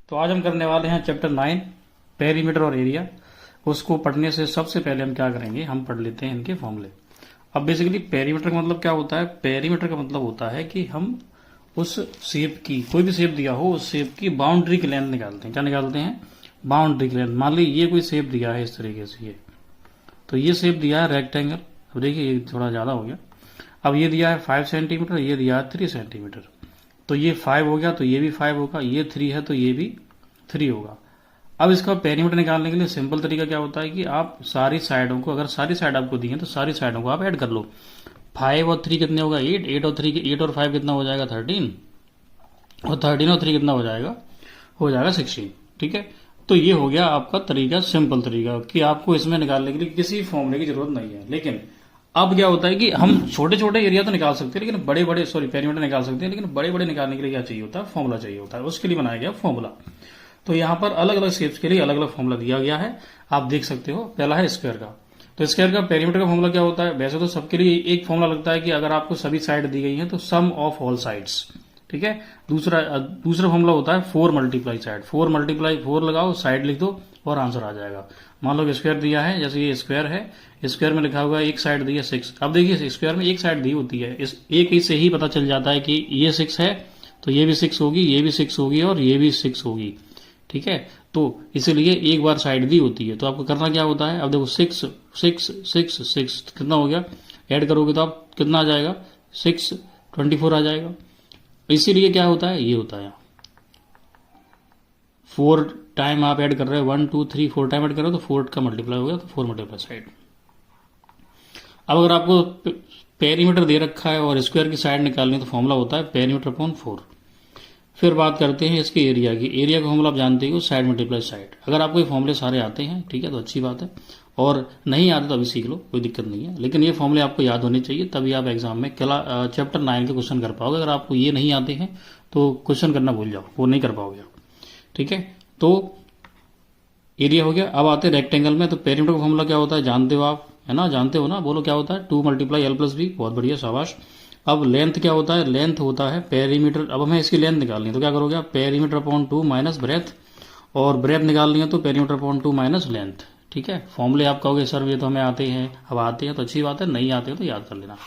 तो आज हम करने वाले हैं चैप्टर 9 पेरीमीटर और एरिया। उसको पढ़ने से सबसे पहले हम क्या करेंगे, हम पढ़ लेते हैं इनके फॉर्मूले। अब बेसिकली पेरीमीटर का मतलब क्या होता है? पेरीमीटर का मतलब होता है कि हम उस शेप की, कोई भी शेप दिया हो उस शेप की बाउंड्री की लेंथ निकालते हैं। क्या निकालते हैं? बाउंड्री की लेंथ। मान ली ये कोई शेप दिया है इस तरीके से, ये तो ये शेप दिया है रेक्टेंगल। अब देखिए ये थोड़ा ज्यादा हो गया। अब ये दिया है 5 सेंटीमीटर, ये दिया है 3 सेंटीमीटर। तो ये 5 हो गया तो ये भी 5 होगा, ये 3 है तो ये भी 3 होगा। अब इसका पेरीमीटर निकालने के लिए सिंपल तरीका क्या होता है कि आप सारी साइडों को, अगर सारी साइड आपको दी है तो सारी साइडों को आप ऐड कर लो। 5 और 3 कितने होगा? 8। 8 और 5 कितना हो जाएगा? 13। और 13 और 3 कितना हो जाएगा? 16। ठीक है, तो ये हो गया आपका तरीका, सिंपल तरीका कि आपको इसमें निकालने के लिए किसी फॉर्मूले की जरूरत नहीं है। लेकिन अब क्या होता है कि हम छोटे छोटे एरिया तो निकाल सकते हैं, लेकिन बड़े बड़े पेरीमीटर निकाल सकते हैं, लेकिन बड़े बड़े निकालने के लिए क्या चाहिए होता है? फॉर्मूला चाहिए होता है। उसके लिए बनाया गया फॉर्मूला। तो यहाँ पर अलग अलग शेप्स के लिए अलग अलग फॉर्मूला दिया गया है, आप देख सकते हो। पहला है स्क्वायर का। तो स्क्वायर का पेरीमीटर का फॉर्मूला क्या होता है? वैसे तो सबके लिए एक फॉर्मूला लगता है कि अगर आपको सभी साइड दी गई है तो सम ऑफ ऑल साइड्स। ठीक है। दूसरा फॉर्मूला होता है 4 मल्टीप्लाई साइड। 4 मल्टीप्लाई 4 लगाओ, साइड लिख दो और आंसर आ जाएगा। मान लो स्क्वायर दिया है, जैसे ये स्क्वायर है, स्क्वायर में लिखा हुआ है एक साइड दी है 6। अब देखिए स्क्वायर में एक साइड दी होती है, इस एक से ही पता चल जाता है कि ये 6 है तो ये भी 6 होगी, ये भी 6 होगी और ये भी 6 होगी। ठीक है, तो इसीलिए एक बार साइड दी होती है। तो आपको करना क्या होता है? अब देखो 6 6 6 6 कितना हो गया? ऐड करोगे तो आप कितना आ जाएगा? 6 24 आ जाएगा। इसीलिए क्या होता है? ये होता है 4 टाइम आप ऐड कर रहे हो, 1 2 3 4 टाइम ऐड कर रहे हो तो 4 का मल्टीप्लाई हो गया, तो 4 मल्टीप्लाई साइड। अब अगर आपको पेरीमीटर दे रखा है और स्क्वायर की साइड निकालनी है तो फॉर्मूला होता है पेरीमीटर अपॉन 4। फिर बात करते हैं इसके एरिया की। एरिया का फॉर्मूला आप जानते हो, साइड मल्टीप्लाई साइड। अगर आपको ये फॉर्मूले सारे आते हैं, ठीक है, तो अच्छी बात है, और नहीं आते तो अभी सीख लो, कोई दिक्कत नहीं है। लेकिन ये फॉर्मूले आपको याद होने चाहिए, तभी आप एग्जाम में चैप्टर 9 के क्वेश्चन कर पाओगे। अगर आपको ये नहीं आते हैं तो क्वेश्चन करना भूल जाओ, वो नहीं कर पाओगे। ठीक है, तो एरिया हो गया। अब आते हैं रेक्टेंगल में। तो पेरीमीटर का फॉर्मूला क्या होता है? जानते हो आप, है ना? जानते हो ना? बोलो क्या होता है? 2 मल्टीप्लाई एल प्लस बी। बहुत बढ़िया, शाबाश। अब लेंथ क्या होता है? लेंथ होता है पेरीमीटर। अब हमें इसकी लेंथ निकालनी है तो क्या करोगे आप? पेरीमीटर अपॉन 2 माइनस ब्रेथ, और ब्रेथ निकालनी है तो पेरीमीटर अपॉन 2 माइनस लेंथ। ठीक है, फॉर्मूले आप कहोगे सर ये तो हमें आते हैं। अब आते हैं तो अच्छी बात है, नहीं आते हैं तो याद कर लेना।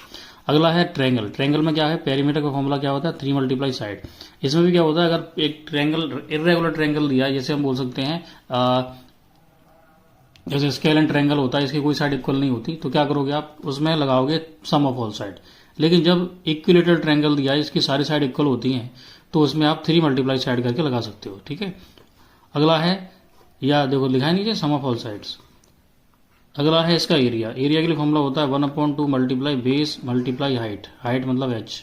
अगला है ट्रेंगल। ट्रेंगल में क्या है? पेरीमीटर का फॉर्मूला क्या होता है? 3 मल्टीप्लाई साइड। इसमें भी क्या होता है? अगर एक ट्रेंगल, इरेगुलर ट्रेंगल दिया है, जैसे हम बोल सकते हैं जैसे स्केल एंड ट्रायंगल होता है, इसकी कोई साइड इक्वल नहीं होती, तो क्या करोगे आप? उसमें लगाओगे सम ऑफ ऑल साइड। लेकिन जब इक्विलेटरल ट्रायंगल दिया है, इसकी सारी साइड इक्वल होती हैं, तो उसमें आप 3 मल्टीप्लाई साइड करके लगा सकते हो। ठीक है, अगला है, या देखो लिखा है नीचे, सम ऑफ ऑल साइड्स। अगला है इसका एरिया। एरिया के लिए फॉर्मूला होता है 1/2 multiply base multiply height. Height मतलब एच।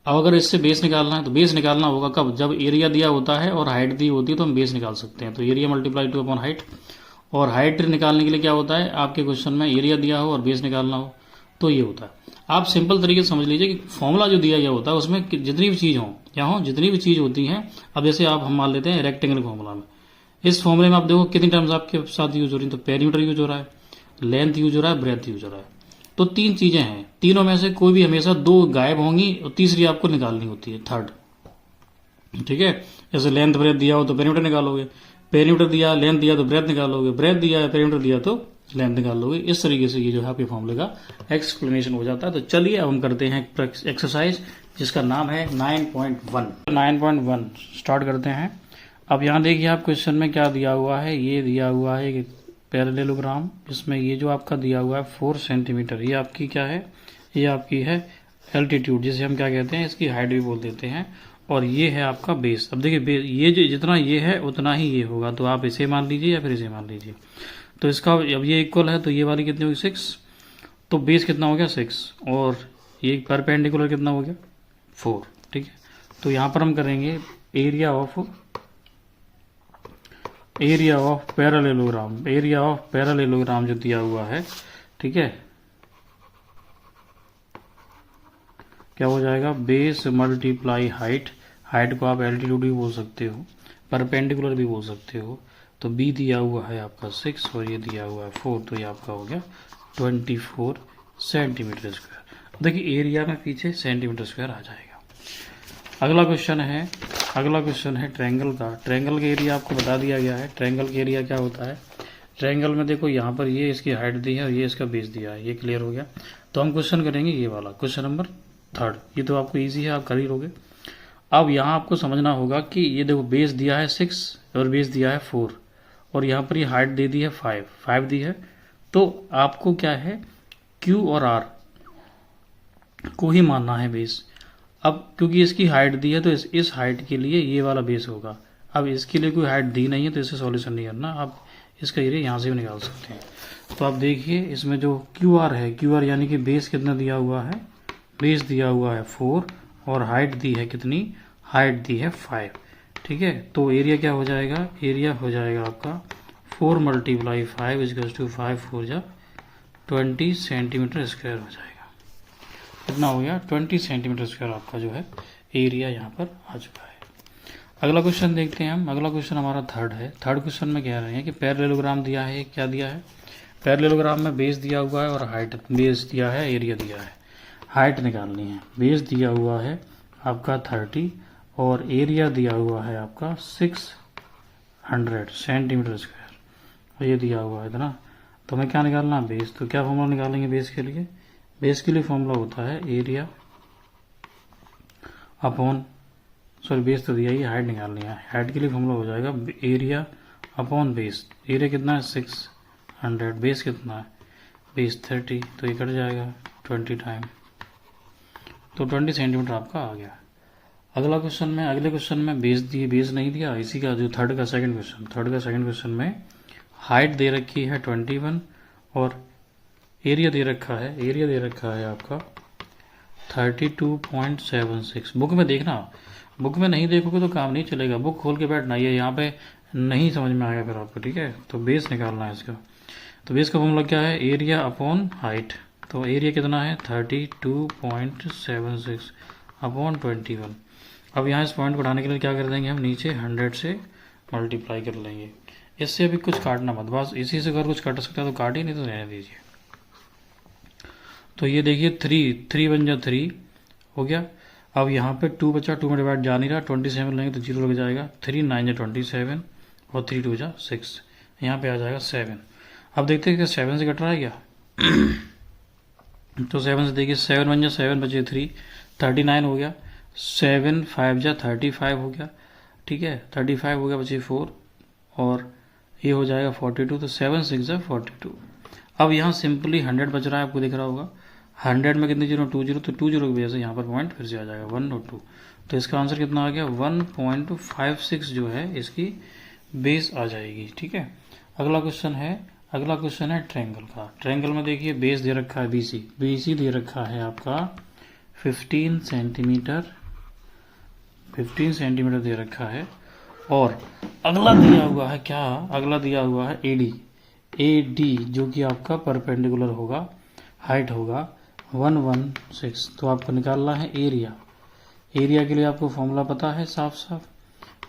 अब अगर इससे बेस निकालना है तो बेस निकालना होगा कब? जब एरिया दिया होता है और हाइट दी होती है तो हम बेस निकाल सकते हैं। तो एरिया मल्टीप्लाई 2 अपॉन हाइट। और हाइट निकालने के लिए क्या होता है? आपके क्वेश्चन में एरिया दिया हो और बेस निकालना हो तो ये होता है। आप सिंपल तरीके से समझ लीजिए कि फॉर्मूला जो दिया गया होता है उसमें जितनी भी चीज हो, क्या हो, जितनी भी चीज होती है। अब जैसे आप हम मान लेते हैं रेक्टेंगल फॉर्मूला में, इस फॉर्मूले में आप देखो कितनी टर्म्स आपके साथ यूज हो रही है। तो पेरीमीटर यूज हो रहा है, लेंथ यूज हो रहा है, ब्रेथ यूज हो रहा है। तो 3 चीजें हैं, तीनों में से कोई भी हमेशा 2 गायब होंगी और तीसरी आपको निकालनी होती है, थर्ड। ठीक है, जैसे लेंथ ब्रेथ दिया हो तो पेरीमीटर निकालोगे, पेरीमीटर दिया, लेंथ दिया तो ब्रेथ निकालोगे, ब्रेथ दिया, पेरीमीटर दिया तो लेंथ निकाल लोगे। इस तरीके से ये जो है आपके फॉर्मूले का एक्सप्लेनेशन हो जाता है। तो चलिए अब हम करते हैं एक्सरसाइज जिसका नाम है 9.1। 9.1 स्टार्ट करते हैं। अब यहाँ देखिए आप क्वेश्चन में क्या दिया हुआ है? ये दिया हुआ है पैरेललोग्राम, जिसमें ये जो आपका दिया हुआ है 4 सेंटीमीटर, ये आपकी क्या है? ये आपकी है एल्टीट्यूड, जिसे हम क्या कहते हैं, इसकी हाइट भी बोल देते हैं। और ये है आपका बेस। अब देखिए ये जो जितना ये है उतना ही ये होगा, तो आप इसे मान लीजिए या फिर इसे मान लीजिए। तो इसका अब ये इक्वल है तो ये वाली कितनी होगी? 6। तो बेस कितना हो गया? 6। और ये परपेंडिकुलर कितना हो गया? 4। ठीक है, तो यहाँ पर हम करेंगे area of parallelogram. Area of parallelogram जो दिया हुआ है, ठीक है, क्या हो जाएगा? Base multiply height. हाइट को आप एल्टीट्यूड भी बोल सकते हो, परपेंडिकुलर भी बोल सकते हो। तो बी दिया हुआ है आपका 6 और ये दिया हुआ है 4, तो ये आपका हो गया 24 सेंटीमीटर स्क्वायर। देखिए एरिया में पीछे सेंटीमीटर स्क्वायर आ जाएगा। अगला क्वेश्चन है ट्रायंगल का। ट्रायंगल का एरिया आपको बता दिया गया है। ट्रायंगल का एरिया क्या होता है? ट्रायंगल में देखो यहाँ पर ये इसकी हाइट दी है और ये इसका बेस दिया है, ये क्लियर हो गया। तो हम क्वेश्चन करेंगे ये वाला, क्वेश्चन नंबर 3। ये तो आपको ईजी है, आप कर ही लोगे। अब यहाँ आपको समझना होगा कि ये देखो बेस दिया है 6 और बेस दिया है 4 और यहाँ पर ये हाइट दे दी है 5 दी है। तो आपको क्या है, Q और R को ही मानना है बेस। अब क्योंकि इसकी हाइट दी है तो इस हाइट के लिए ये वाला बेस होगा। अब इसके लिए कोई हाइट दी नहीं है तो इसे सॉल्यूशन नहीं करना, आप इसका एरिया यहाँ से भी निकाल सकते हैं। तो आप देखिए इसमें जो QR है, QR यानी कि बेस कितना दिया हुआ है, बेस दिया हुआ है 4 और हाइट दी है कितनी, हाइट दी है 5, ठीक है। तो एरिया क्या हो जाएगा, एरिया हो जाएगा आपका 4 × 5 = 5 4 जा 20 सेंटीमीटर स्क्वायर हो जाएगा। कितना हो गया, 20 सेंटीमीटर स्क्वायर आपका जो है एरिया यहाँ पर आ चुका है। अगला क्वेश्चन देखते हैं हम। अगला क्वेश्चन हमारा 3rd है। 3rd क्वेश्चन में कह रहे हैं कि पैरेललोग्राम दिया है। क्या दिया है, पैरेललोग्राम में बेस दिया हुआ है और हाइट, बेस दिया है, एरिया दिया है, हाइट निकालनी है। बेस दिया हुआ है आपका 30 और एरिया दिया हुआ है आपका 600 सेंटीमीटर स्क्वायर, ये दिया हुआ है इतना। तो हमें क्या निकालना है, बेस। तो क्या फॉर्मूला निकालेंगे बेस के लिए? बेस के लिए फॉर्मूला होता है एरिया अपॉन, सॉरी बेस तो दिया ही, हाइट निकालनी है। हाइट के लिए फॉर्मूला हो जाएगा एरिया अपॉन बेस। एरिया कितना है 600, बेस कितना है, बेस 30, तो ये कट जाएगा 20 टाइम, तो 20 सेंटीमीटर आपका आ गया। अगले क्वेश्चन में बेस दिए, बेस नहीं दिया। इसी का जो 3rd का सेकंड क्वेश्चन में हाइट दे रखी है 21 और एरिया दे रखा है आपका 32.76। बुक में देखना, बुक में नहीं देखोगे तो काम नहीं चलेगा, बुक खोल के बैठना, ये यहाँ पे नहीं समझ में आएगा फिर आपको, ठीक है। तो बेस निकालना है इसका। तो बेस का फॉर्मूला क्या है, एरिया अपॉन हाइट। तो एरिया कितना है 32.76 अपॉन 21। अब यहाँ इस पॉइंट को उठाने के लिए क्या कर देंगे हम, नीचे 100 से मल्टीप्लाई कर लेंगे। इससे अभी कुछ काटना मत, बस इसी से अगर कुछ काट सकता है तो काट ही, नहीं तो रहने दीजिए। तो ये देखिए 3 बन जा 3 हो गया। अब यहाँ पे 2 बचा, 2 में डिवाइड जा नहीं रहा, 27 लेंगे तो 0 लग जाएगा। 3 9 जा 27 और 3 2 जा 6, यहाँ पे आ जाएगा 7। अब देखते हैं कि 7 से कट रहा है क्या तो 7 से देखिए 7 बन जा 7 बचे 3, 39 हो गया। 7 5 जा 35 हो गया, ठीक है, 35 हो गया, बचे 4 और ये हो जाएगा 42। तो 7 6 जा 42। अब यहाँ सिंपली 100 बच रहा है, आपको दिख रहा होगा। 100 में कितने 0, 2 0, तो 2 0 की वजह से यहाँ पर पॉइंट फिर से आ जाएगा 1 और 2। तो इसका आंसर कितना आ गया 1.56 जो है इसकी बेस आ जाएगी, ठीक है। अगला क्वेश्चन है ट्रायंगल का। ट्रायंगल में देखिए बेस दे रखा है BC दे रखा है आपका 15 सेंटीमीटर दे रखा है। और अगला दिया हुआ है क्या, अगला दिया हुआ है AD जो कि आपका परपेंडिकुलर होगा, हाइट होगा 116। तो आपको निकालना है एरिया। एरिया के लिए आपको फॉर्मूला पता है साफ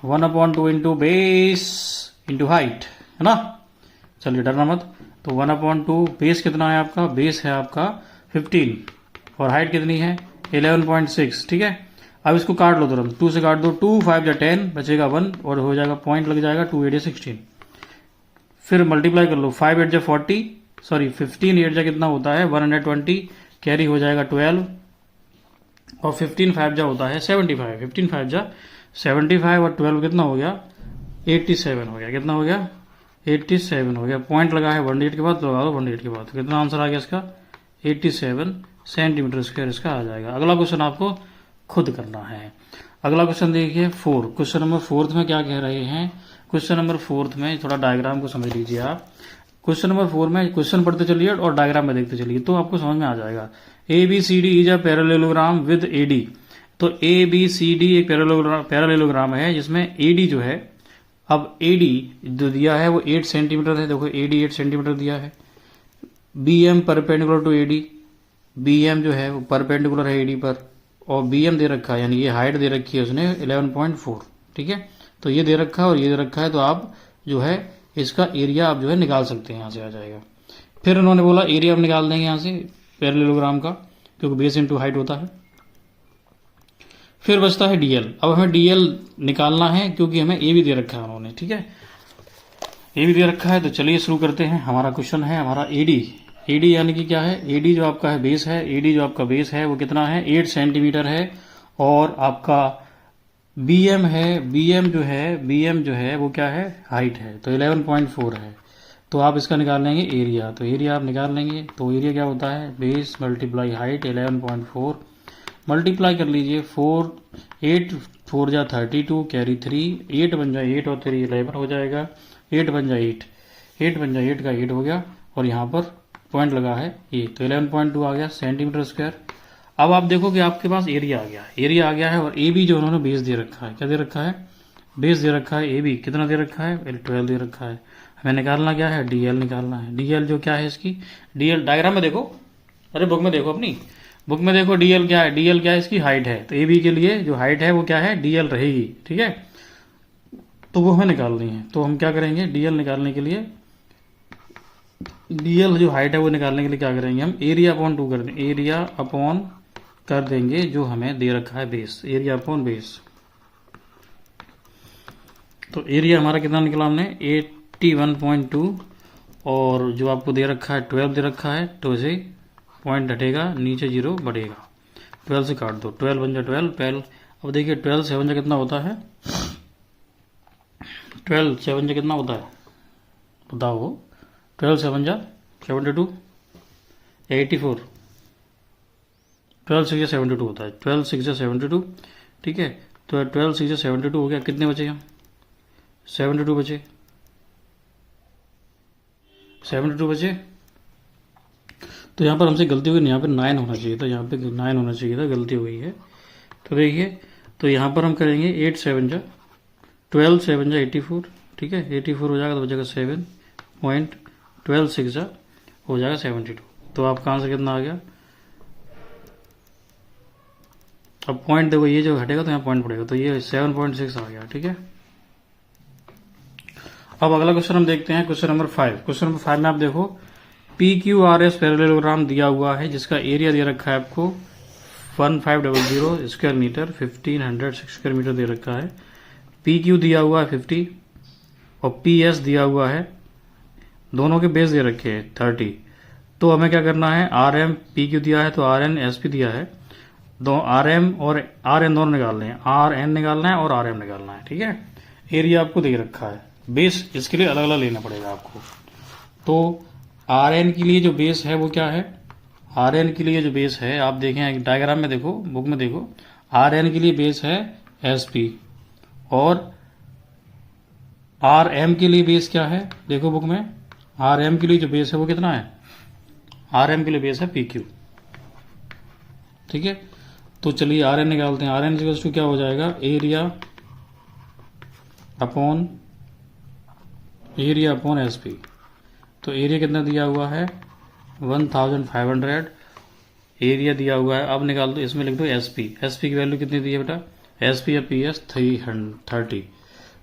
1/2 इंटू बेस इंटू हाइट, है ना। चलिए डरना मत। तो 1/2 बेस कितना है आपका, बेस है आपका 15 और हाइट कितनी है 11.6, ठीक है। अब इसको काट लो तुरंत, 2 से काट दो, 2 5 जा 10 बचेगा 1 और हो जाएगा पॉइंट लग जाएगा 2 8 जा 16। फिर मल्टीप्लाई कर लो, 5 8 जा 40, सॉरी 15 8 जा कितना होता है 120, कैरी हो जाएगा 12 और 15 5 जा होता है 75। 15 5 जा 75 और 12 कितना हो गया 87 हो गया। कितना हो गया 87 हो गया। पॉइंट लगा है 18 के बाद, लगा दो 18 के बाद। तो कितना आंसर आ गया इसका 87 सेंटीमीटर स्क्वायर इसका आ जाएगा। अगला क्वेश्चन आपको खुद करना है। अगला क्वेश्चन देखिए 4, क्वेश्चन नंबर 4 में क्या कह रहे हैं। क्वेश्चन नंबर 4 में थोड़ा डायग्राम को समझ लीजिए आप। क्वेश्चन नंबर 4 में क्वेश्चन पढ़ते चलिए और डायग्राम में देखते चलिए तो आपको समझ में आ जाएगा। ABCD is a parallelogram with AD। तो ABCD एक पैरेललोग्राम है जिसमें AD जो है, अब AD जो दिया है वो 8 सेंटीमीटर है। देखो AD 8 सेंटीमीटर दिया है। BM perpendicular to AD, BM जो है वो परपेंडिकुलर है AD पर और BM दे रखा है, यानी ये हाइट दे रखी है उसने 11.4, ठीक है। तो ये दे रखा है और ये दे रखा है, तो आप जो है इसका एरिया आप जो है निकाल सकते हैं, यहाँ से आ जाएगा। फिर उन्होंने बोला एरिया आप निकाल देंगे यहाँ से पैरेललोग्राम का, क्योंकि बेस इंटू हाइट होता है। फिर बचता है डीएल। अब हमें डीएल निकालना है क्योंकि हमें ए भी दे रखा है उन्होंने, ठीक है, ए भी दे रखा है। तो चलिए शुरू करते हैं। हमारा क्वेश्चन है हमारा एडी। एडी यानी कि क्या है, एडी जो आपका है बेस है, एडी जो आपका बेस है वो कितना है 8 सेंटीमीटर है। और आपका बीएम है, बीएम जो है वो क्या है हाइट है, तो 11.4 है। तो आप इसका निकाल लेंगे एरिया, तो एरिया आप निकाल लेंगे। तो एरिया क्या होता है बेस मल्टीप्लाई हाइट 11.4 मल्टीप्लाई कर लीजिए 4, 8 4 जा 32 कैरी 3, 8 बन जाए 8 और 3 11 हो जाएगा, 8 बन जाए 8, 8 बन जाए 8 का 8 हो गया और यहाँ पर पॉइंट लगा है ये, तो 11.2 आ गया सेंटीमीटर स्क्वायर। अब आप देखो कि आपके पास एरिया आ गया है और ए बी जो उन्होंने बेस दे रखा है, क्या दे रखा है बेस दे रखा है, ए बी कितना दे रखा है 12 दे रखा है। हमें निकालना क्या है डीएल निकालना है। डीएल जो क्या है इसकी, डीएल डायग्राम में देखो, अरे बुक में देखो, अपनी बुक में देखो डीएल क्या है, डीएल क्या है इसकी हाइट है। तो ए बी के लिए जो हाइट है वो क्या है डीएल रहेगी, ठीक है, तो वो हमें निकालनी है। तो हम क्या करेंगे डीएल निकालने के लिए, डीएल जो हाइट है वो निकालने के लिए क्या करेंगे हम एरिया अपॉन 2 कर देंगे, एरिया अपॉन कर देंगे जो हमें दे रखा है बेस, एरिया अपॉन बेस। तो एरिया हमारा कितना निकला हमने 81.2 और जो आपको दे रखा है 12 दे रखा है, तो इसे पॉइंट हटेगा नीचे 0 बढ़ेगा, 12 से काट दो, 12 बन जा 12। अब देखिए 12 7 जा कितना होता है, 12 7 जा कितना होता है बताओ, 12 7 जा 72 84, 12 6 जा 72 होता है, 12 6 जा 72, ठीक है। तो 12 6 जा 72 हो गया, कितने बचे हम 72 बचे, 72 बचे। तो यहाँ पर हमसे गलती हुई, यहाँ पे 9 होना चाहिए था, यहाँ पे 9 होना चाहिए था, गलती हुई है। तो देखिए, तो यहाँ पर हम करेंगे 8 7 जा 12 7 जा 84, ठीक है, 84 हो जाएगा तो बचेगा 7 पॉइंट, 12 6 जा हो जाएगा 72। तो आपका आंसर कितना आ गया, अब पॉइंट देखो ये जो हटेगा तो यहाँ पॉइंट पड़ेगा, तो ये 7.6 आ गया, ठीक है। अब अगला क्वेश्चन हम देखते हैं, क्वेश्चन नंबर 5। क्वेश्चन नंबर 5 में आप देखो PQRS पैरेललोग्राम दिया हुआ है जिसका एरिया दे रखा है आपको 1500 स्क्वायर मीटर, 1500 स्क्वायर मीटर दे रखा है। PQ दिया हुआ है 50 और PS दिया हुआ है, दोनों के बेस दे रखे हैं 30। तो हमें क्या करना है RM PQ दिया है तो RN SP दिया है, दो RM और RN दोनों निकालने हैं, RN निकालना है और RM निकालना है, ठीक है। एरिया आपको दे रखा है, बेस इसके लिए अलग अलग लेना पड़ेगा आपको। तो RN के लिए जो बेस है वो क्या है, RN के लिए जो बेस है आप देखें डायग्राम में देखो, बुक में देखो, RN के लिए बेस है SP और RM के लिए बेस क्या है, देखो बुक में RM के लिए जो बेस है वो कितना है, RM के लिए बेस है PQ, ठीक है। तो चलिए RN निकालते हैं, RN इक्वल्स टू क्या हो जाएगा एरिया अपॉन SP। तो एरिया कितना दिया हुआ है 1500, एरिया दिया हुआ है। अब निकाल दो, इसमें लिख दो SP की वैल्यू कितनी दी है बेटा, SP या PS 330।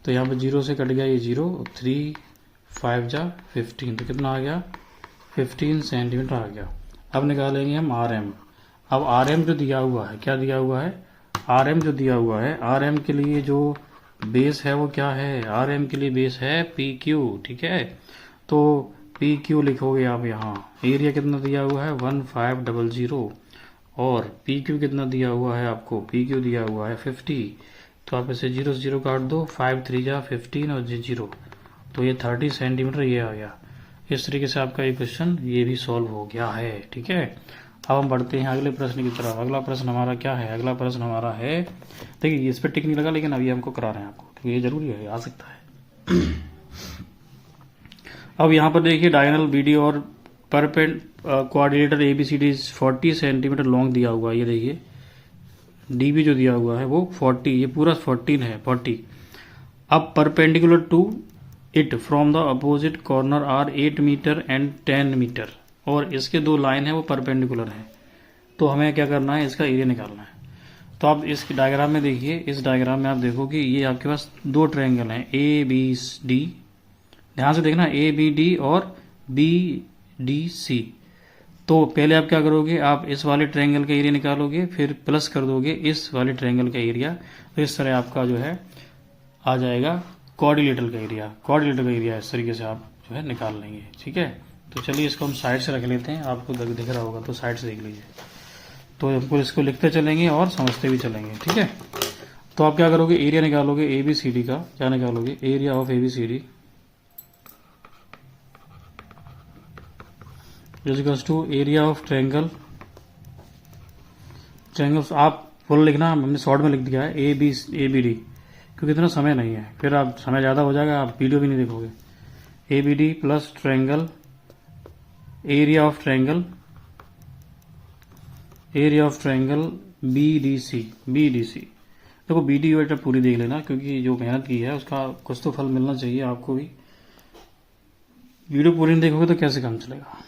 तो यहाँ पर 0 से कट गया ये 0, 3 5 जा 15, तो कितना आ गया 15 सेंटीमीटर आ गया। अब निकालेंगे हम RM। अब RM जो दिया हुआ है, क्या दिया हुआ है RM जो दिया हुआ है, RM के लिए जो बेस है वो क्या है, RM के लिए बेस है PQ, ठीक है। तो PQ लिखोगे आप यहाँ, एरिया कितना दिया हुआ है 1500 और PQ कितना दिया हुआ है आपको, PQ दिया हुआ है 50। तो आप इसे 0 से 0 काट दो, 5 3 जा 15 और 0, तो ये 30 सेंटीमीटर ये आ गया। इस तरीके से आपका ये क्वेश्चन ये भी सॉल्व हो गया है, ठीक है। अब हम बढ़ते हैं अगले प्रश्न की तरफ। अगला प्रश्न हमारा क्या है, अगला प्रश्न हमारा है, देखिए इस पर टिक नहीं लगा लेकिन अभी हमको करा रहे हैं आपको, क्योंकि ये जरूरी है, आ सकता है। अब यहाँ पर देखिए डायगोनल BD और कोऑर्डिनेटर ABCD 40 सेंटीमीटर लॉन्ग दिया हुआ है, ये देखिए DB जो दिया हुआ है वो 40, ये पूरा 14 है 40। अब perpendicular to it from the opposite corner are 8 metre and 10 metre, और इसके दो लाइन है वो परपेंडिकुलर है। तो हमें क्या करना है, इसका एरिया निकालना है। तो आप इस डायग्राम में देखिए, इस डायग्राम में आप देखो कि ये आपके पास दो ट्रायंगल हैं ABD, ध्यान से देखना ABD और BDC। तो पहले आप क्या करोगे, आप इस वाले ट्रायंगल का एरिया निकालोगे, फिर प्लस कर दोगे इस वाले ट्रायंगल का एरिया, तो इस तरह आपका जो है आ जाएगा क्वाड्रिलेटरल का एरिया। क्वाड्रिलेटरल का एरिया इस तरीके से आप जो है निकाल लेंगे। ठीक है, तो चलिए इसको हम साइड से रख लेते हैं, आपको दिख रहा होगा तो साइड से देख लीजिए। तो हमको इसको लिखते चलेंगे और समझते भी चलेंगे। ठीक है, तो आप क्या करोगे, एरिया निकालोगे ए बी सी डी का। क्या निकालोगे, area of A B C D is equals to area of triangle. Triangle आप फुल लिखना, हमने शॉर्ट में लिख दिया है ए बी डी, क्योंकि इतना समय नहीं है, फिर आप समय ज़्यादा हो जाएगा, आप वीडियो भी नहीं देखोगे। A B D plus triangle, area of triangle, area of triangle B D C. देखो वीडियो बेटा पूरी देख लेना, क्योंकि जो मेहनत की है उसका कुछ तो फल मिलना चाहिए आपको भी। वीडियो पूरी नहीं देखोगे तो कैसे काम चलेगा,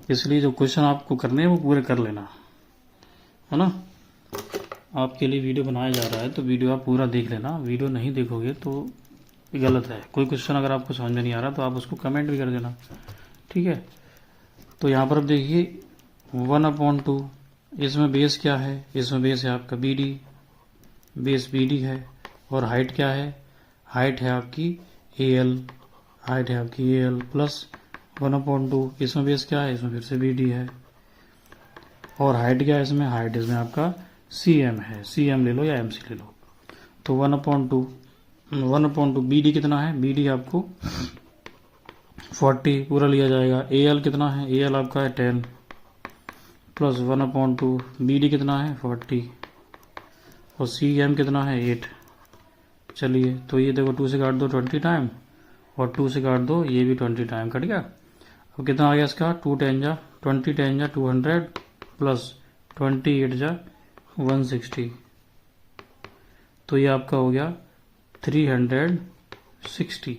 इसलिए जो क्वेश्चन आपको करने हैं वो पूरे कर लेना, है ना। आपके लिए वीडियो बनाया जा रहा है तो वीडियो आप पूरा देख लेना, वीडियो नहीं देखोगे तो गलत है। कोई क्वेश्चन अगर आपको समझ में नहीं आ रहा तो आप उसको कमेंट भी कर देना। ठीक है, तो यहाँ पर आप देखिए 1/2, इसमें बेस क्या है, इसमें बेस है आपका B D, base B D है, और हाइट क्या है, हाइट है आपकी ए एल, हाइट है आपकी ए एल प्लस 1/2, इसमें बेस क्या है, इसमें फिर से बी डी है, और हाइट क्या है इसमें, हाइट इसमें आपका सी एम है, सी एम ले लो या एम सी ले लो। तो 1/2 बी डी कितना है, बी डी आपको 40 पूरा लिया जाएगा। ए एल कितना है, ए एल आपका है 10 प्लस 1/2 बी डी कितना है 40, और सी एम कितना है 8। चलिए तो ये देखो 2 से काट दो 20 टाइम, और 2 से काट दो ये भी 20 टाइम, कट गया। अब कितना आ गया इसका, 20 10 जा 200 प्लस 28 जा 160, तो ये आपका हो गया 360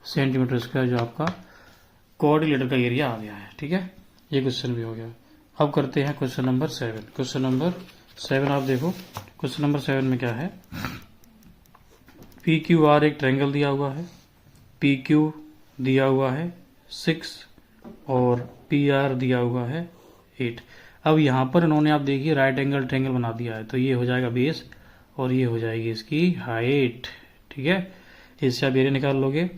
सेंटीमीटर स्क्वायर, जो आपका क्वाड्रिलेटरल का एरिया आ गया है। ठीक है, ये क्वेश्चन भी हो गया। अब करते हैं क्वेश्चन नंबर 7। क्वेश्चन नंबर 7 आप देखो, क्वेश्चन नंबर 7 में क्या है, पी क्यू आर एक ट्रायंगल दिया हुआ है, पी क्यू दिया हुआ है 6 और पी आर दिया हुआ है 8। अब यहाँ पर इन्होंने आप देखिए राइट एंगल ट्रायंगल बना दिया है, तो ये हो जाएगा बेस और ये हो जाएगी इसकी हाइट। ठीक है, इससे आप एरिया निकाल लोगे।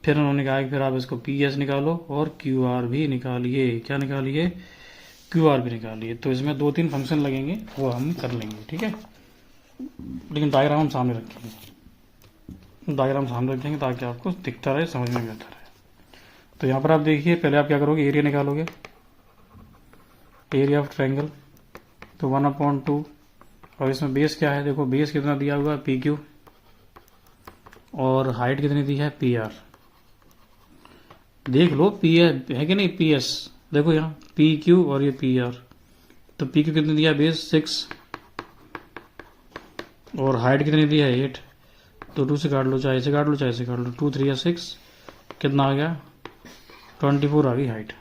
फिर उन्होंने कहा कि फिर आप इसको पी एस निकालो और क्यू आर भी निकालिए। क्या निकालिए, क्यू आर भी निकालिए। तो इसमें 2-3 फंक्शन लगेंगे, वो हम कर लेंगे। ठीक है, लेकिन डायग्राम हम सामने रखेंगे, डायग्राम सामने रखेंगे ताकि आपको दिखता रहे, समझ में भी आता रहे। तो यहाँ पर आप देखिए, पहले आप क्या करोगे, एरिया निकालोगे, एरिया ऑफ ट्रायंगल, तो 1/2, और इसमें बेस क्या है, देखो बेस कितना दिया हुआ है पी क्यू, और हाइट कितनी दी है पी आर। देख लो पी है कि नहीं, पी एस देखो यहाँ पी क्यू और ये पी आर। तो पी क्यू कितनी दिया, बेस 6, और हाइट कितनी दी है 8। तो 2 से काट लो, चाहे से काट लो चाहे से काट लो, 2 3 6, कितना आ गया 24 आ गई हाइट।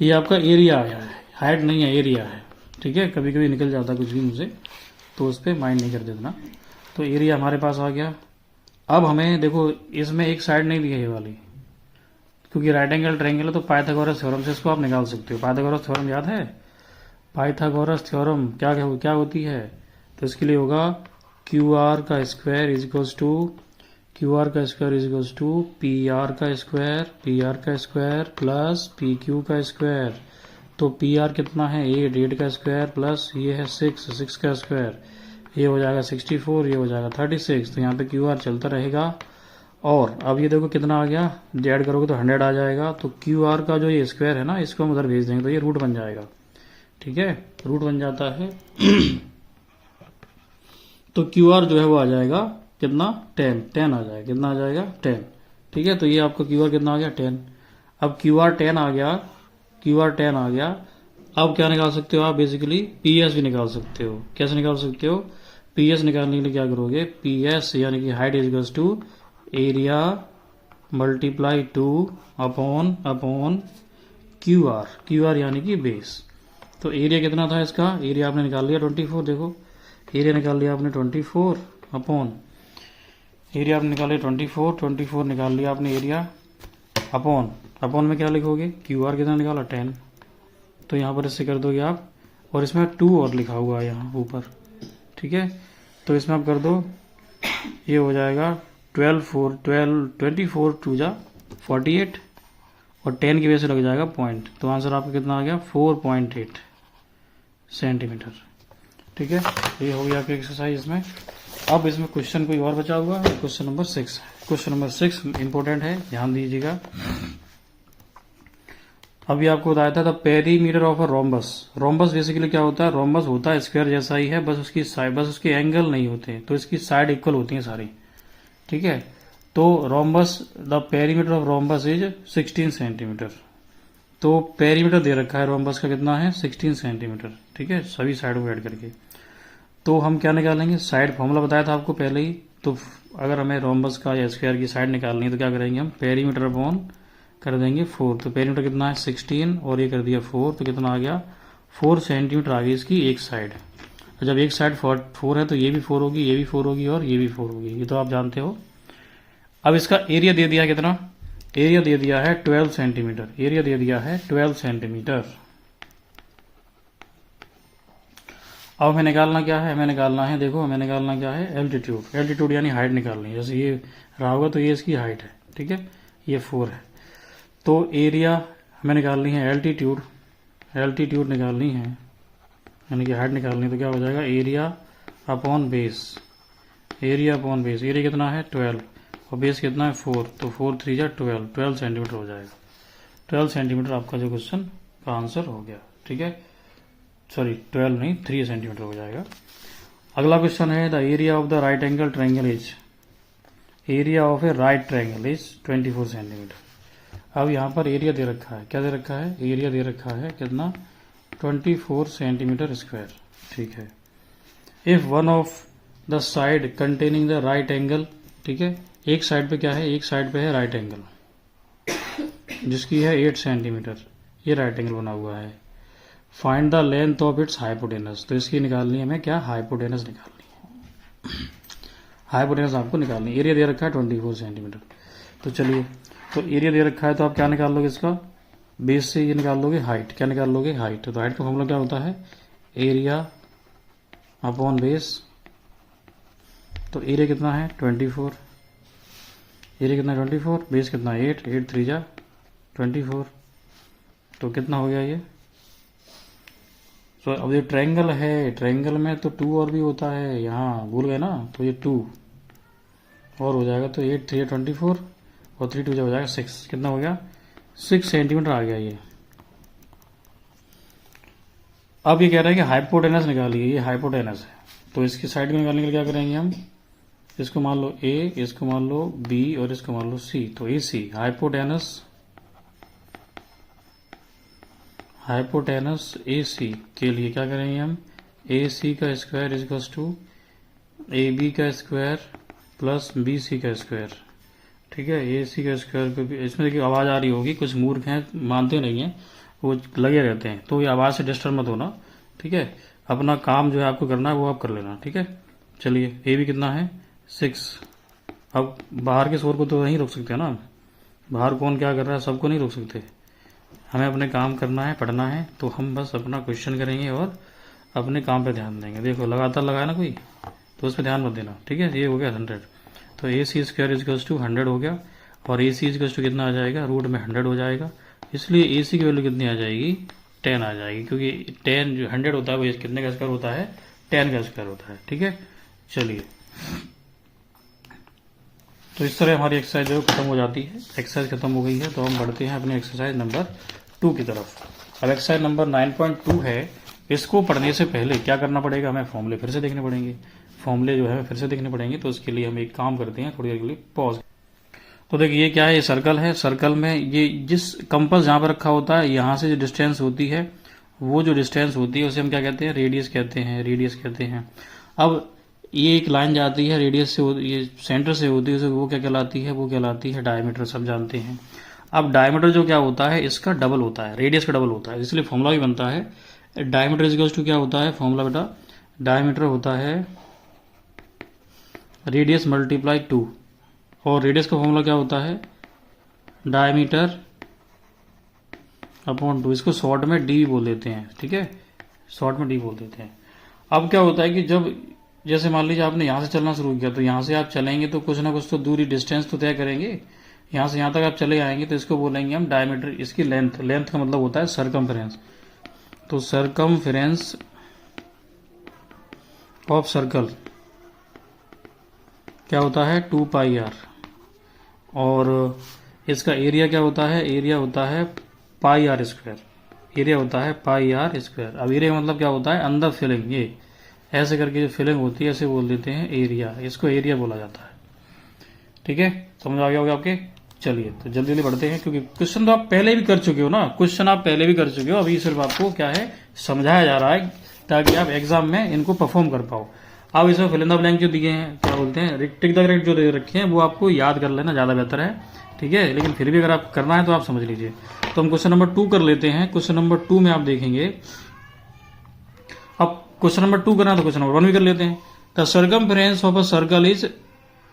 ये आपका एरिया आया है, हाइट नहीं है, एरिया है। ठीक है, कभी कभी निकल जाता कुछ भी मुझे, तो उस पर माइंड नहीं कर देना। तो एरिया हमारे पास आ गया। अब हमें देखो इसमें एक साइड नहीं दी है ये वाली, क्योंकि राइट एंगल ट्रायंगल है, तो पाइथागोरस थ्योरम से इसको आप निकाल सकते हो। पाइथागोरस थ्योरम याद है, पाइथागोरस थ्योरम क्या होती है, तो इसके लिए होगा क्यू आर का square is equals to P R का स्क्वायर प्लस पी क्यू का स्क्वायर। तो पी आर कितना है 8 का स्क्वायर प्लस ये है 6 का स्क्वायर, ये हो जाएगा 64, ये हो जाएगा 36। तो यहाँ पे क्यू आर चलता रहेगा। और अब ये देखो कितना आ गया, ऐड करोगे तो 100 आ जाएगा। तो क्यू आर का जो ये स्क्वायर है ना, इसको हम उधर भेज देंगे तो ये रूट बन जाएगा। ठीक है, रूट बन जाता है। तो क्यू आर जो है वो आ जाएगा कितना 10 आ जाएगा, कितना आ जाएगा 10। ठीक है, तो ये आपका क्यू आर कितना आ गया 10। अब क्यू आर 10 आ गया, अब क्या निकाल सकते हो आप, बेसिकली पी एस भी निकाल सकते हो। कैसे निकाल सकते हो, पी एस निकालने के लिए क्या करोगे, पी एस यानी कि height is equals to area multiply 2 upon Q R यानी कि बेस। तो एरिया कितना था इसका, एरिया आपने निकाल लिया 24। देखो एरिया निकाल लिया आपने 24 अपॉन, एरिया आपने निकाल लिया 24 निकाल लिया आपने एरिया अपॉन अपॉन में क्या लिखोगे, क्यू आर कितना निकाला 10, तो यहाँ पर इससे कर दोगे आप, और इसमें 2 और लिखा हुआ है यहाँ ऊपर, ठीक है। तो इसमें आप कर दो, ये हो जाएगा 24 टू जा 48 और 10 की वजह से लग जाएगा पॉइंट, तो आंसर आपका कितना आ गया 4.8 सेंटीमीटर, ठीक है। ये हो गया आपकी एक्सरसाइज इसमें। अब इसमें क्वेश्चन कोई और बचा हुआ है, question number 6। Question number 6 important है, ध्यान दीजिएगा। अभी आपको बताया था the perimeter of a rhombus. Rhombus basically क्या होता है, रोम्बस होता है स्क्वायर जैसा ही है, बस उसकी साइड, बस उसके एंगल नहीं होते, तो इसकी साइड इक्वल होती हैं सारी, ठीक है। तो rhombus, the perimeter of rhombus is 16 centimetre. तो पेरीमीटर दे रखा है रोम्बस का, कितना है 16 सेंटीमीटर, ठीक है, सभी साइड को ऐड करके। तो हम क्या निकालेंगे, साइड फॉर्मूला बताया था आपको पहले ही। तो अगर हमें रोम्बस का या स्क्वायर की साइड निकालनी है तो क्या करेंगे हम, पेरीमीटर अपॉन कर देंगे 4। तो पेरीमीटर कितना है 16 और ये कर दिया 4, तो कितना आ गया 4 सेंटीमीटर आ गई इसकी एक साइड। जब एक साइड 4 है तो ये भी 4 होगी, ये भी 4 होगी और ये भी 4 होगी, ये तो आप जानते हो। अब इसका एरिया दे दिया कितना, एरिया दे दिया है 12 सेंटीमीटर, एरिया दे दिया है 12 सेंटीमीटर। अब हमें निकालना क्या है, हमें निकालना है, देखो हमें निकालना क्या है, एल्टीट्यूड। एल्टीट्यूड यानी हाइट निकालनी है, जैसे ये रहा होगा तो ये इसकी हाइट है, ठीक है, ये 4 है। तो एरिया हमें निकालनी है एल्टीट्यूड, एल्टीट्यूड निकालनी है यानी कि हाइट निकालनी है, तो क्या हो जाएगा area upon base, area upon base. Area कितना है 12 और बेस कितना है 4, तो 4 3 जा 12 सेंटीमीटर हो जाएगा। 12 सेंटीमीटर आपका जो क्वेश्चन का आंसर हो गया, ठीक है। सॉरी 12 नहीं 3 सेंटीमीटर हो जाएगा। अगला क्वेश्चन है the area of the right angle triangle is, area of A right triangle is 24 centimetre. अब यहाँ पर एरिया दे रखा है, क्या दे रखा है, एरिया दे रखा है कितना 24 सेंटीमीटर स्क्वायर, ठीक है। If one of the side containing the right angle, ठीक है, एक साइड पे क्या है, एक साइड पे है राइट एंगल जिसकी है 8 सेंटीमीटर, ये राइट एंगल बना हुआ है। Find the length of its hypotenuse, तो इसकी निकालनी है हमें क्या, हाइपोटेनस निकालनी है, हाइपोटेनस आपको निकालनी है। एरिया दे रखा है 24 सेंटीमीटर, तो चलिए, तो एरिया दे रखा है तो आप क्या निकाल लोगे इसका, बेस से ये निकाल लोगे हाइट, क्या निकाल लोगे हाइट। तो हाइट का फॉर्मूला क्या होता है, एरिया अपॉन बेस। तो एरिया कितना है 24, एरिया कितना 24, बेस कितना 8, 8 3 जा 24, तो कितना हो गया ये। तो अब ये ट्रायंगल है, ट्रायंगल में तो 2 और भी होता है, यहाँ भूल गए ना, तो ये 2 और हो जाएगा, तो 8 3 24 और 3 2 हो जाएगा 6, कितना हो गया 6 सेंटीमीटर आ गया ये। अब ये कह रहा है कि हाइपोटेनस निकालिए, ये हाइपोटेनस है, तो इसकी साइड को निकालने के लिए क्या करेंगे हम, इसको मान लो ए, इसको मान लो बी और इसको मान लो सी। तो ए सी, हाइपोटेनस, हाइपोटेनस ए सी के लिए क्या करेंगे हम, ए सी का square is to A B का स्क्वायर प्लस बी सी का स्क्वायर, ठीक है। ए सी का स्क्वायर को भी, इसमें देखिए आवाज़ आ रही होगी, कुछ मूर्ख हैं मानते नहीं हैं, वो लगे रहते हैं, तो ये आवाज़ से डिस्टर्ब मत होना, ठीक है। अपना काम जो है आपको करना है वो आप कर लेना, ठीक है। चलिए, ए भी कितना है 6। अब बाहर के शोर को तो नहीं रोक सकते ना, बाहर कौन क्या कर रहा है सबको नहीं रोक सकते, हमें अपने काम करना है, पढ़ना है, तो हम बस अपना क्वेश्चन करेंगे और अपने काम पे ध्यान देंगे। देखो लगातार लगाया ना कोई, तो उस पर ध्यान मत देना, ठीक है। ये हो गया 100, तो ए सी स्क्वायर इज टू 100 हो गया, और ए सी इज टू कितना आ जाएगा, रूट में 100 हो जाएगा, इसलिए ए सी की वैल्यू कितनी आ जाएगी 10 आ जाएगी, क्योंकि 10 जो 100 होता है वो कितने का स्क्वायर होता है 10 का स्क्वायर होता है, ठीक है। चलिए, तो इस तरह हमारी एक्सरसाइज जो खत्म हो जाती है, एक्सरसाइज खत्म हो गई है, तो हम बढ़ते हैं अपने एक्सरसाइज नंबर 2 की तरफ। अब एक्सरसाइज नंबर 9.2 है, इसको पढ़ने से पहले क्या करना पड़ेगा, हमें फॉर्मूले फिर से देखने पड़ेंगे, फॉर्मूले जो है फिर से देखने पड़ेंगे। तो उसके लिए हम एक काम करते हैं, थोड़ी देर के लिए पॉज। तो देखिए ये क्या है, ये सर्कल है, सर्कल में ये जिस कंपास जहाँ पर रखा होता है, यहाँ से जो डिस्टेंस होती है, वो जो डिस्टेंस होती है उसे हम क्या कहते हैं, रेडियस कहते हैं, रेडियस कहते हैं। अब ये एक लाइन जाती है रेडियस से, ये सेंटर से होती है, वो क्या कहलाती है, वो कहलाती है डायमीटर, सब जानते हैं। अब डायमीटर जो क्या होता है, इसका डबल होता है, रेडियस का डबल होता है, इसलिए फॉर्मूला भी बनता है डायमीटर इज टू क्या होता है, फॉर्मूला बेटा डायमीटर होता है रेडियस मल्टीप्लाई 2, और रेडियस का फॉर्मूला क्या होता है, डायमीटर अपॉन 2, इसको शॉर्ट में डी बोल देते हैं, ठीक है, शॉर्ट में डी बोल देते हैं। अब क्या होता है कि जब जैसे मान लीजिए आपने यहाँ से चलना शुरू किया, तो यहाँ से आप चलेंगे तो कुछ ना कुछ तो दूरी डिस्टेंस तो तय करेंगे। यहाँ से यहाँ तक आप चले आएंगे तो इसको बोलेंगे हम डायमीटर, इसकी लेंथ, लेंथ का मतलब होता है सरकमफ्रेंस। तो सरकमफ्रेंस ऑफ सर्कल क्या होता है 2 पाई आर, और इसका एरिया क्या होता है, एरिया होता है पाई आर स्क्वायर, एरिया होता है पाई आर स्क्वायर। अब एरिया मतलब क्या होता है, अंदर फिलिंग, ये ऐसे करके जो फिलिंग होती है ऐसे बोल देते हैं एरिया, इसको एरिया बोला जाता है, ठीक है, समझ आ गया होगा आपके। चलिए तो जल्दी जल्दी बढ़ते हैं, क्योंकि क्वेश्चन तो आप पहले भी कर चुके हो ना, क्वेश्चन आप पहले भी कर चुके हो, अभी सिर्फ आपको क्या है समझाया जा रहा है ताकि आप एग्जाम में इनको परफॉर्म कर पाओ। अब इसमें फिल इन द ब्लैंक जो दिए हैं, क्या बोलते हैं, टिक द करेक्ट जो दे रखे हैं वो आपको याद कर लेना ज़्यादा बेहतर है, ठीक है, लेकिन फिर भी अगर आप करना है तो आप समझ लीजिए। तो हम क्वेश्चन नंबर 2 कर लेते हैं। क्वेश्चन नंबर 2 में आप देखेंगे, अब क्वेश्चन नंबर 2 करना तो क्वेश्चन नंबर 1 भी कर लेते हैं। The circumference of a circle is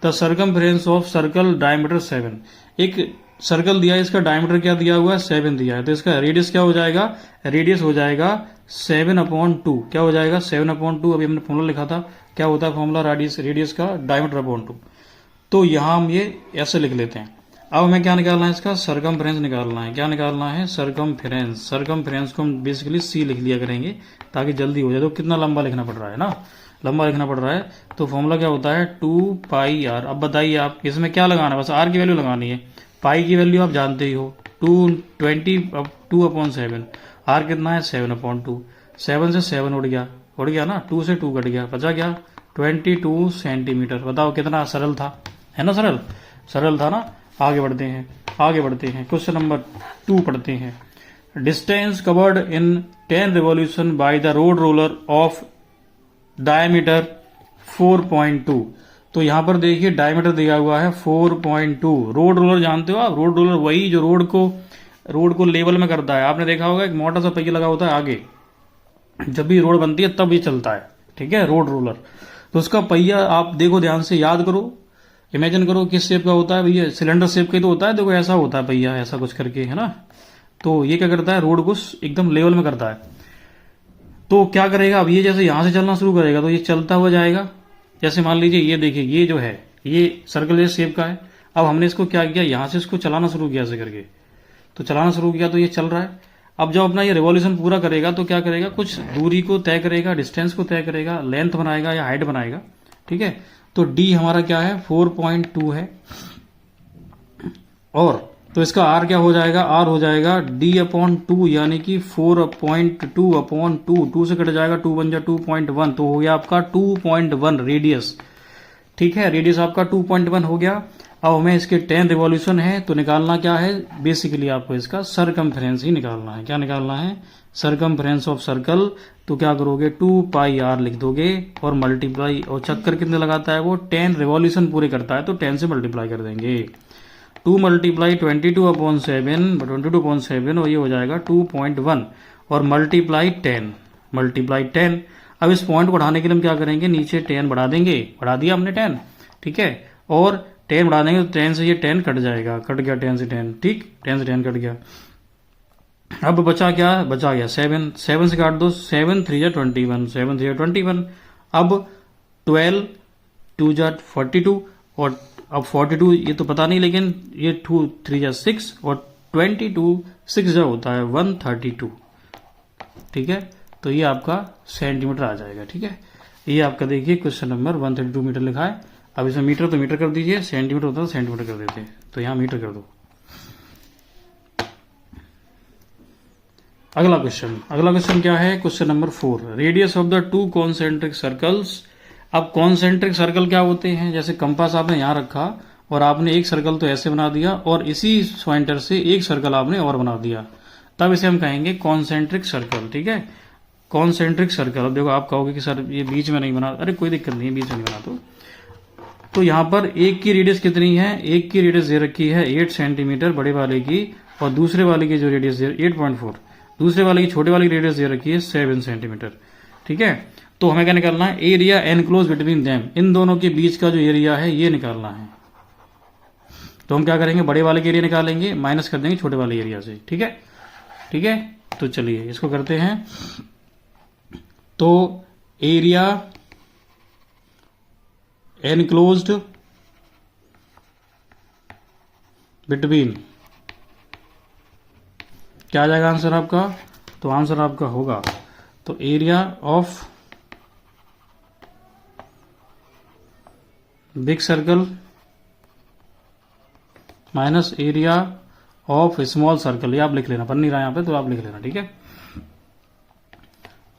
the circumference of circle diameter 7। एक सर्कल दिया है, इसका डायमीटर क्या दिया हुआ है 7 दिया है, तो इसका रेडियस क्या हो जाएगा, रेडियस हो जाएगा 7/2। क्या हो जाएगा 7/2, अभी हमने फॉर्मूला लिखा था, क्या होता है फॉर्मूला रेडियस का डायमीटर अपॉन 2। तो यहां हम ये ऐसे लिख लेते हैं। अब हमें क्या निकालना है, इसका सरकमफ्रेंस निकालना है। क्या निकालना है, सरकमफ्रेंस। सरकमफ्रेंस को हम बेसिकली सी लिख लिया करेंगे ताकि जल्दी हो जाए। तो कितना लंबा लिखना पड़ रहा है ना, लंबा लिखना पड़ रहा है, तो फॉर्मूला क्या होता है 2 पाई आर। अब बताइए आप इसमें क्या लगाना है, बस आर की वैल्यू लगानी है, पाई की वैल्यू आप जानते ही हो 2/7। आर कितना है 7/2, 7 से 7 उड़ गया ना, 2 से 2 कट गया, बचा क्या 22 सेंटीमीटर। बताओ कितना सरल था, है ना, सरल था ना। आगे बढ़ते हैं क्वेश्चन नंबर 2 पढ़ते हैं। Distance covered in 10 revolution by the road roller of diameter 4.2। तो यहां पर देखिए डायमीटर दिया हुआ है 4.2। रोड रोलर जानते हो आप, रोड रोलर वही जो रोड को लेवल में करता है। आपने देखा होगा एक मोटा सा पहिया लगा होता है आगे, जब भी रोड बनती है तब ये चलता है, ठीक है, रोड रोलर। तो उसका पहिया आप देखो ध्यान से, याद करो, इमेजिन करो किस शेप का होता है भैया, सिलेंडर शेप का ही तो होता है, देखो ऐसा होता है पहिया, ऐसा कुछ करके, है ना। तो ये क्या करता है, रोड को एकदम लेवल में करता है। तो क्या करेगा, अब ये जैसे यहां से चलना शुरू करेगा तो ये चलता हुआ जाएगा। जैसे मान लीजिए ये देखिए, ये जो है ये सर्कल जैसे शेप का है। अब हमने इसको क्या किया, यहां से इसको चलाना शुरू किया ऐसे करके, तो चलाना शुरू किया तो ये चल रहा है। अब जब अपना ये रिवॉल्यूशन पूरा करेगा तो क्या करेगा, कुछ दूरी को तय करेगा, डिस्टेंस को तय करेगा, लेंथ बनाएगा या हाइट बनाएगा, ठीक है। तो डी हमारा क्या है 4.2 है, और तो इसका आर क्या हो जाएगा, आर हो जाएगा d/2, यानी कि 4.2/2, 2 से कट जाएगा, 2 बन जाए 2.1, तो हो गया आपका 2.1 रेडियस, ठीक है, रेडियस आपका 2.1 हो गया। अब हमें इसके 10 रिवॉल्यूशन है, तो निकालना क्या है, बेसिकली आपको इसका सरकमफ्रेंस ही निकालना है। क्या निकालना है, सरकमफ्रेंस ऑफ सर्कल। तो क्या करोगे 2 पाई आर लिख दोगे और मल्टीप्लाई, और चक्कर कितने लगाता है वो 10 रिवॉल्यूशन पूरे करता है, तो 10 से मल्टीप्लाई कर देंगे। 2 मल्टीप्लाई 22/7 और ये हो जाएगा 2.1, और मल्टीप्लाई 10। अब इस पॉइंट को बढ़ाने के लिए हम क्या करेंगे, नीचे 10 बढ़ा देंगे, बढ़ा दिया हमने 10, ठीक है, और 10 बढ़ा देंगे तो 10 से ये 10 कट जाएगा, कट गया 10 से 10, ठीक, 10 से 10 कट गया। अब बचा क्या, बचा गया 7 से काट दो, 7 3 जा 21। अब 12 2 जा 42, और अब 42 ये तो पता नहीं, लेकिन ये 2 3 जा 6, और 22 6 जा होता है 132, ठीक है। तो ये आपका सेंटीमीटर आ जाएगा, ठीक है। ये आपका देखिए क्वेश्चन नंबर 132 मीटर लिखा है। अब इसमें मीटर तो मीटर कर दीजिए, सेंटीमीटर होता है तो सेंटीमीटर कर देते हैं, तो यहां मीटर कर दो। अगला क्वेश्चन क्या है, question number 4, radius of the 2 concentric circles. अब कॉन्सेंट्रिक सर्कल क्या होते हैं, जैसे कंपास आपने यहां रखा और आपने एक सर्कल तो ऐसे बना दिया, और इसी पॉइंटर से एक सर्कल आपने और बना दिया, तब इसे हम कहेंगे कॉन्सेंट्रिक सर्कल, ठीक है, कॉन्सेंट्रिक सर्कल। अब देखो आप कहोगे कि सर ये बीच में नहीं बना, अरे कोई दिक्कत नहीं है, बीच में नहीं बना तो यहां पर एक की रेडियस कितनी है, एक की रेडियस दे रखी है 8 सेंटीमीटर बड़े वाले की, और दूसरे वाले की जो रेडियस 8.4, दूसरे वाले की छोटे वाले की रेडियस दे रखी है 7 सेंटीमीटर, ठीक है। तो हमें क्या निकालना है, एरिया एनक्लोज बिटवीन देम, इन दोनों के बीच का जो एरिया है ये निकालना है। तो हम क्या करेंगे, बड़े वाले के एरिया निकालेंगे, माइनस कर देंगे छोटे वाले एरिया से, ठीक है। ठीक है, तो चलिए इसको करते हैं। तो एरिया एनक्लोज्ड बिटवीन, क्या आ जाएगा आंसर आपका? तो आंसर आपका होगा तो area of big circle minus area of small circle, ये आप लिख लेना, बन नहीं रहा यहाँ पे तो आप लिख लेना, ठीक है।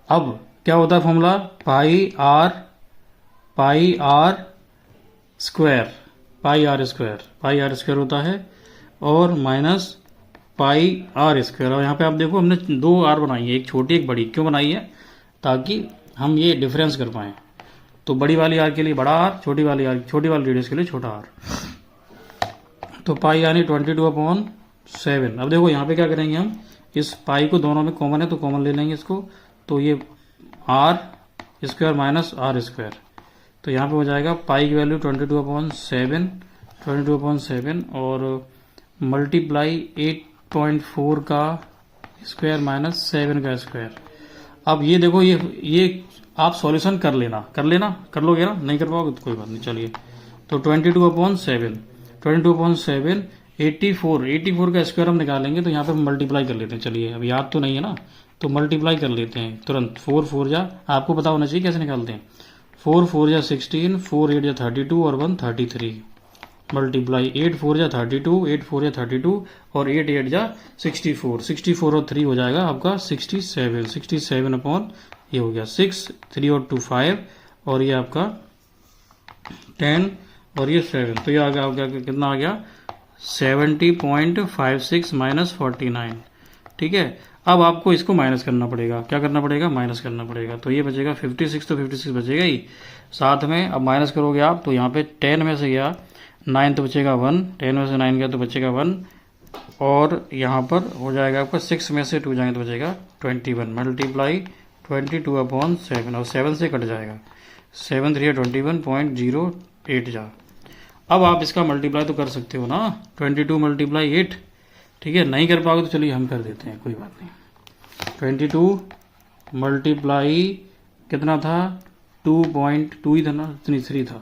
अब क्या होता है formula? Pi r square, pi r square होता है और माइनस पाई आर स्क्वायर। और यहाँ पे आप देखो हमने दो आर बनाई है, एक छोटी एक बड़ी। क्यों बनाई है? ताकि हम ये डिफरेंस कर पाए। तो बड़ी वाली आर के लिए बड़ा आर, छोटी वाली रेडियस के लिए छोटा आर। तो पाई यानी 22/7। अब देखो यहाँ पे क्या करेंगे हम, इस पाई को दोनों में कॉमन है तो कॉमन ले लेंगे इसको, तो ये r square minus r square, तो यहाँ पे हो जाएगा पाई की वैल्यू 22/7 और मल्टीप्लाई 8.4 का स्क्वायर माइनस 7 का स्क्वायर। अब ये देखो ये आप सॉल्यूशन कर लोगे ना, नहीं कर पाओगे तो कोई बात नहीं, चलिए। तो 22/7 84 का स्क्वायर हम निकालेंगे, तो यहाँ पे हम मल्टीप्लाई कर लेते हैं। चलिए, अब याद तो नहीं है ना, तो मल्टीप्लाई कर लेते हैं तुरंत। 4 4 जा, आपको पता होना चाहिए कैसे निकालते हैं। 4 4 जा 16, 4 8 जा 32 और 1 33। मल्टीप्लाई 8 4 जा 32, 8 4 जा 32 और 8 8 जा 64। 64 और 3 हो जाएगा आपका 67। 67 अपॉन ये हो गया 6, 3 और 2 5 और ये आपका 10 और ये 7। तो ये आ गया कितना आ गया? 70.56 माइनस 49। ठीक है, अब आपको इसको माइनस करना पड़ेगा। क्या करना पड़ेगा? माइनस करना पड़ेगा। तो ये बचेगा 56, तो 56 बचेगा ही साथ में। अब माइनस करोगे आप तो यहाँ पे 10 में से गया 9 तो बचेगा 1, 10 में से 9 गया तो बचेगा 1 और यहाँ पर हो जाएगा आपका 6 में से 2 जाएंगे तो बचेगा 21। मल्टीप्लाई 22/7 और 7 से कट जाएगा 7 3 21.08 जा। अब आप इसका मल्टीप्लाई तो कर सकते हो ना, 22 मल्टीप्लाई 8। ठीक है, नहीं कर पाओगे तो चलिए हम कर देते हैं, कोई बात नहीं। 22 मल्टीप्लाई कितना था? 2.2 ही था ना, 3 था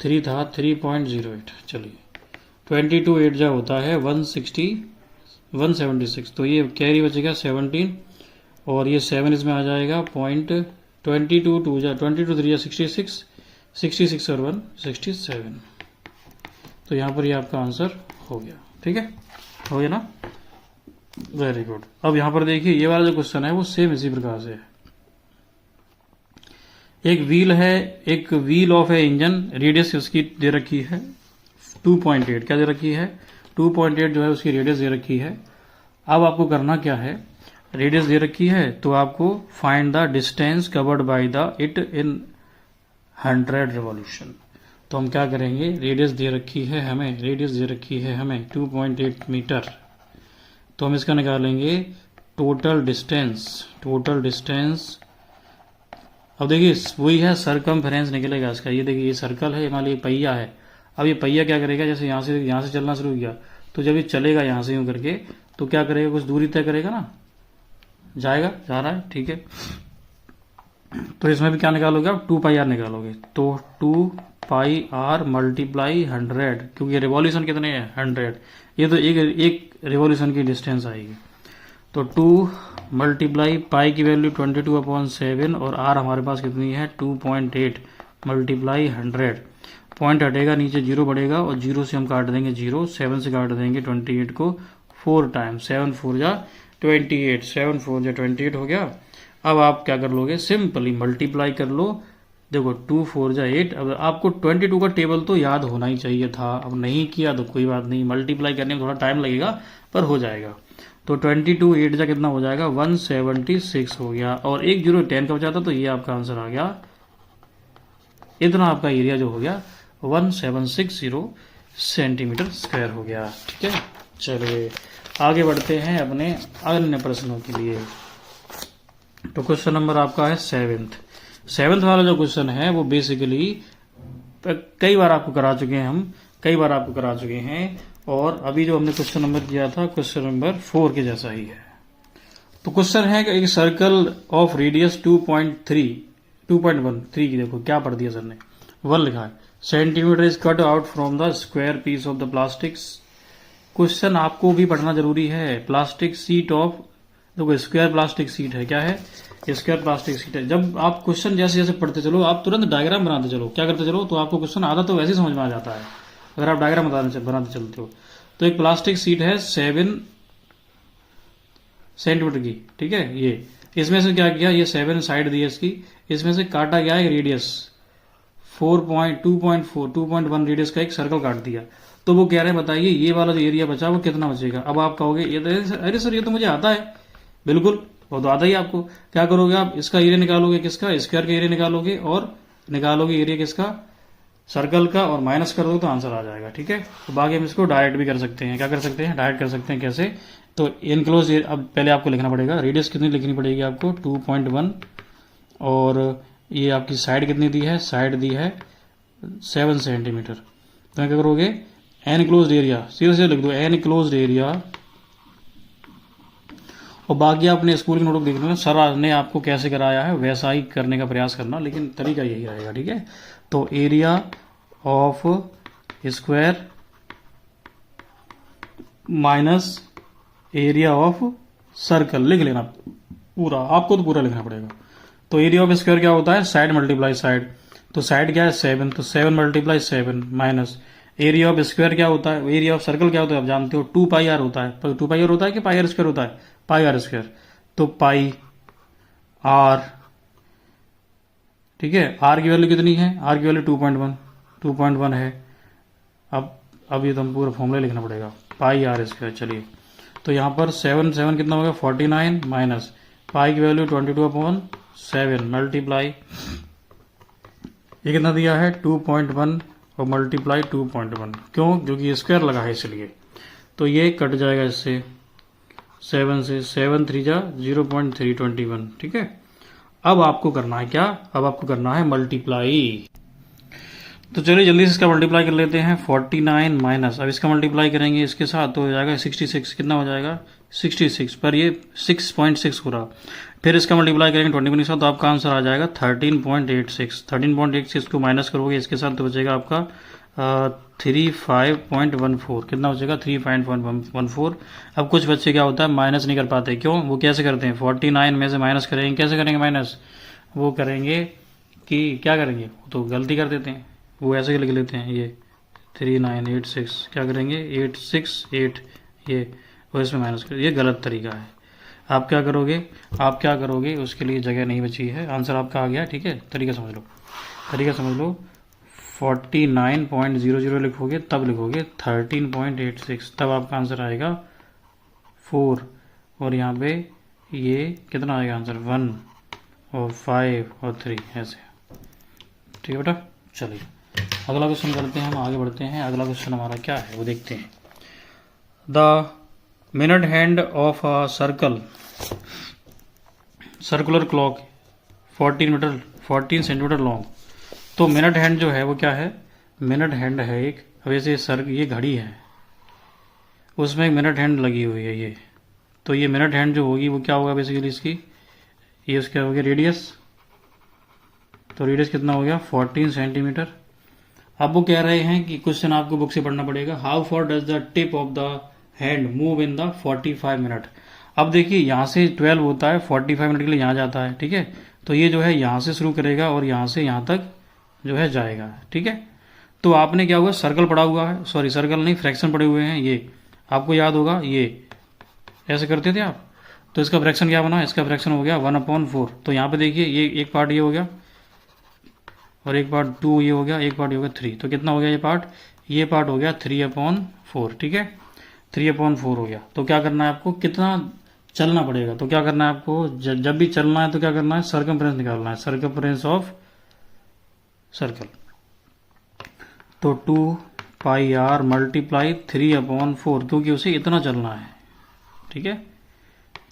3.08। चलिए 22 8 जा होता है 176। तो ये कैरी बचेगा 17 और ये 7 इसमें आ जाएगा 0.22 2 जा 22 3 जा 66 और 1 67। तो यहाँ पर ये आपका आंसर हो गया। ठीक है, हो गया ना, वेरी गुड। अब यहाँ पर देखिए ये वाला जो क्वेश्चन है वो सेम इसी प्रकार से है। एक व्हील है, एक व्हील ऑफ है इंजन, रेडियस उसकी दे रखी है 2.8। क्या दे रखी है? 2.8 जो है उसकी रेडियस दे रखी है। अब आपको करना क्या है, रेडियस दे रखी है तो आपको find the distance covered by the it in 100 revolution. तो हम क्या करेंगे, रेडियस दे रखी है हमें 2.8 मीटर, तो हम इसका निकालेंगे टोटल डिस्टेंस। अब देखिए वही है, सरकमफेरेंस निकलेगा इसका। ये देखिए ये सर्कल है, मान लीजिए पहिया है। अब ये पहिया क्या करेगा, जैसे यहाँ से चलना शुरू किया तो जब ये चलेगा यहाँ से यूं करके तो क्या करेगा, कुछ दूरी तय करेगा ना, जा रहा है। ठीक है, तो इसमें भी क्या निकालोगे आप? 2πr निकालोगे। तो 2πr मल्टीप्लाई 100, क्योंकि रिवॉल्यूशन कितने हैं? 100। ये तो एक रिवॉल्यूशन की डिस्टेंस आएगी। तो 2 मल्टीप्लाई पाई की वैल्यू 22/7 और आर हमारे पास कितनी है? 2.8 मल्टीप्लाई 100। पॉइंट हटेगा नीचे, 0 बढ़ेगा और 0 से हम काट देंगे 0, 7 से काट देंगे 28 को 4 टाइम्स। 7 4 जा 28, 7 4 जा 28 हो गया। अब आप क्या कर लोगे, सिंपली मल्टीप्लाई कर लो। देखो 2 4 जा 8। अब आपको 22 का टेबल तो याद होना ही चाहिए था, अब नहीं किया तो कोई बात नहीं, मल्टीप्लाई करने में थोड़ा टाइम लगेगा पर हो जाएगा। तो 22 8 जा कितना हो जाएगा? 176 हो गया और 1 0 10 का बचा था, तो ये आपका आंसर आ गया। इतना आपका एरिया जो हो गया 1760 सेंटीमीटर स्क्वायर हो गया। ठीक है, चलिए आगे बढ़ते हैं अपने अन्य प्रश्नों के लिए। तो क्वेश्चन नंबर आपका है 7th वाला जो क्वेश्चन है वो बेसिकली कई बार आपको करा चुके हैं और अभी जो हमने क्वेश्चन नंबर दिया था क्वेश्चन नंबर 4 के जैसा ही है। तो क्वेश्चन है कि एक सर्कल ऑफ रेडियस 2.13 की, देखो क्या पढ़ दिया सर ने, 1 लिखा है, centimetre is cut out from the square piece of the plastics. Question आपको भी पढ़ना जरूरी है। प्लास्टिक सीट ऑफ, देखो स्क्वायर प्लास्टिक सीट है, क्या है, स्क्वायर प्लास्टिक सीट है। जब आप क्वेश्चन जैसे जैसे पढ़ते चलो आप तुरंत डायग्राम बनाते चलो, क्या करते चलो, तो आपको क्वेश्चन आधा तो वैसे ही समझ में आ जाता है अगर आप डायग्राम बनाते चलते हो। तो एक प्लास्टिक सीट है 7 सेंटीमीटर की, ठीक है, ये इसमें से क्या किया, ये 7 साइड दी है इसकी, इसमें से काटा गया एक रेडियस 2.1 रेडियस का एक सर्कल काट दिया। तो वो कह रहे हैं बताइए ये वाला जो एरिया बचा वो कितना बचेगा। अब आप कहोगे ये तो, अरे सर ये तो मुझे आता है, बिल्कुल वो तो आता ही आपको। क्या करोगे आप, इसका एरिया निकालोगे, किसका, स्क्वायर का एरिया निकालोगे, और निकालोगे एरिया किसका, सर्कल का, और माइनस कर दोगे तो आंसर आ जाएगा, ठीक है। तो बाकी हम इसको डायरेक्ट भी कर सकते हैं, क्या कर सकते हैं, डायरेक्ट कर सकते हैं। कैसे, तो इनक्लोज, अब पहले आपको लिखना पड़ेगा रेडियस कितनी लिखनी पड़ेगी आपको 2.1, और ये आपकी साइड कितनी दी है, साइड दी है 7 सेंटीमीटर। तो क्या करोगे, एनक्लोज्ड एरिया सीधे सीधे लिख दो, एनक्लोज्ड एरिया, और बाकी आपने स्कूल की नोटबुक देख लेना, सर ने आपको कैसे कराया है वैसा ही करने का प्रयास करना, लेकिन तरीका यही रहेगा, ठीक है। तो area of square minus area of circle लिख लेना पूरा, आपको तो पूरा लिखना पड़ेगा। तो एरिया ऑफ स्क्वायर क्या होता है, साइड मल्टीप्लाई साइड, तो साइड क्या है 7, तो 7 multiply 7 minus area of square क्या होता है, एरिया ऑफ सर्कल क्या होता है आप जानते हो 2 पाई आर होता है। 2 पाई आर होता है कि पाई आर स्क्वायर होता है, पाई आर स्क्वायर, तो पाई आर, ठीक है। आर की वैल्यू कितनी है, आर की वैल्यू 2.1 है। अब ये तो हम पूरा फॉर्मूला लिखना पड़ेगा, पाई आर स्क्वायर। चलिए, तो यहाँ पर 7 कितना होगा 49 माइनस पाई की वैल्यू 22/7 मल्टीप्लाई, ये कितना दिया है 2.1 और मल्टीप्लाई 2.1, क्यों, क्योंकि स्क्वायर लगा है इसलिए। तो ये कट जाएगा इससे 7 से, 7 3 जा 0.321, ठीक है। अब आपको करना है क्या, अब आपको करना है मल्टीप्लाई। तो चलिए जल्दी से इसका मल्टीप्लाई कर लेते हैं, 49 माइनस, अब इसका मल्टीप्लाई करेंगे इसके साथ तो हो जाएगा 66, कितना हो जाएगा 66, पर ये 6.6 हो रहा। फिर इसका मल्टीप्लाई करेंगे 21 के साथ तो आपका आंसर आ जाएगा 13.86। 13.86 को माइनस करोगे इसके साथ तो बचेगा आपका 35.14, कितना बचेगा 35.14। अब कुछ बच्चे क्या होता है माइनस नहीं कर पाते, क्यों, वो कैसे करते हैं 49 में से माइनस करेंगे, कैसे करेंगे माइनस, वो करेंगे कि क्या करेंगे, तो गलती कर देते हैं, वो ऐसे लिख लेते हैं ये 3986, क्या करेंगे 868 ये, और इसमें माइनस कर, ये गलत तरीका है। आप क्या करोगे, उसके लिए जगह नहीं बची है, आंसर आपका आ गया, ठीक है। तरीका समझ लो 49.00 लिखोगे, तब लिखोगे 13.86, तब आपका आंसर आएगा 4, और यहाँ पे ये कितना आएगा आंसर 1 और 5 और 3, ऐसे, ठीक है बेटा। चलिए अगला क्वेश्चन करते हैं, हम आगे बढ़ते हैं। अगला क्वेश्चन हमारा क्या है वो देखते हैं। The minute hand of a circular clock 14 centimetre long. तो मिनट हैंड जो है वो क्या है, मिनट हैंड है एक, वैसे ये घड़ी है, उसमें एक मिनट हैंड लगी हुई है ये। तो ये मिनट हैंड जो होगी वो क्या होगा बेसिकली इसकी, ये उसका हो गया रेडियस, तो रेडियस कितना हो गया 14 सेंटीमीटर। अब वो कह रहे हैं कि क्वेश्चन आपको बुक से पढ़ना पड़ेगा, how for does the tip of the hand move in the 45 minute. अब देखिए यहाँ से 12 होता है, 45 मिनट के लिए यहाँ जाता है, ठीक है। तो ये जो है यहाँ से शुरू करेगा और यहाँ से यहाँ तक जो है जाएगा, ठीक है। तो आपने क्या हुआ, सर्कल पड़ा हुआ है, सॉरी सर्कल नहीं फ्रैक्शन पड़े हुए हैं, ये आपको याद होगा, ये ऐसे करते थे आप। तो इसका फ्रैक्शन क्या बना, इसका फ्रैक्शन हो गया 1/4। तो यहाँ पे देखिए ये एक पार्ट ये हो गया और एक पार्ट 2 ये हो गया, एक पार्ट ये हो गया 3, तो कितना हो गया ये पार्ट हो गया 3/4, ठीक है, 3/4 हो गया। तो क्या करना है आपको, कितना चलना पड़ेगा, तो क्या करना है आपको, जब भी चलना है तो क्या करना है, सर्कमफ्रेंस निकालना है, सर्कमफ्रेंस ऑफ सर्कल। तो 2 पाई आर मल्टीप्लाई 3/4, क्योंकि उसे इतना चलना है, ठीक है।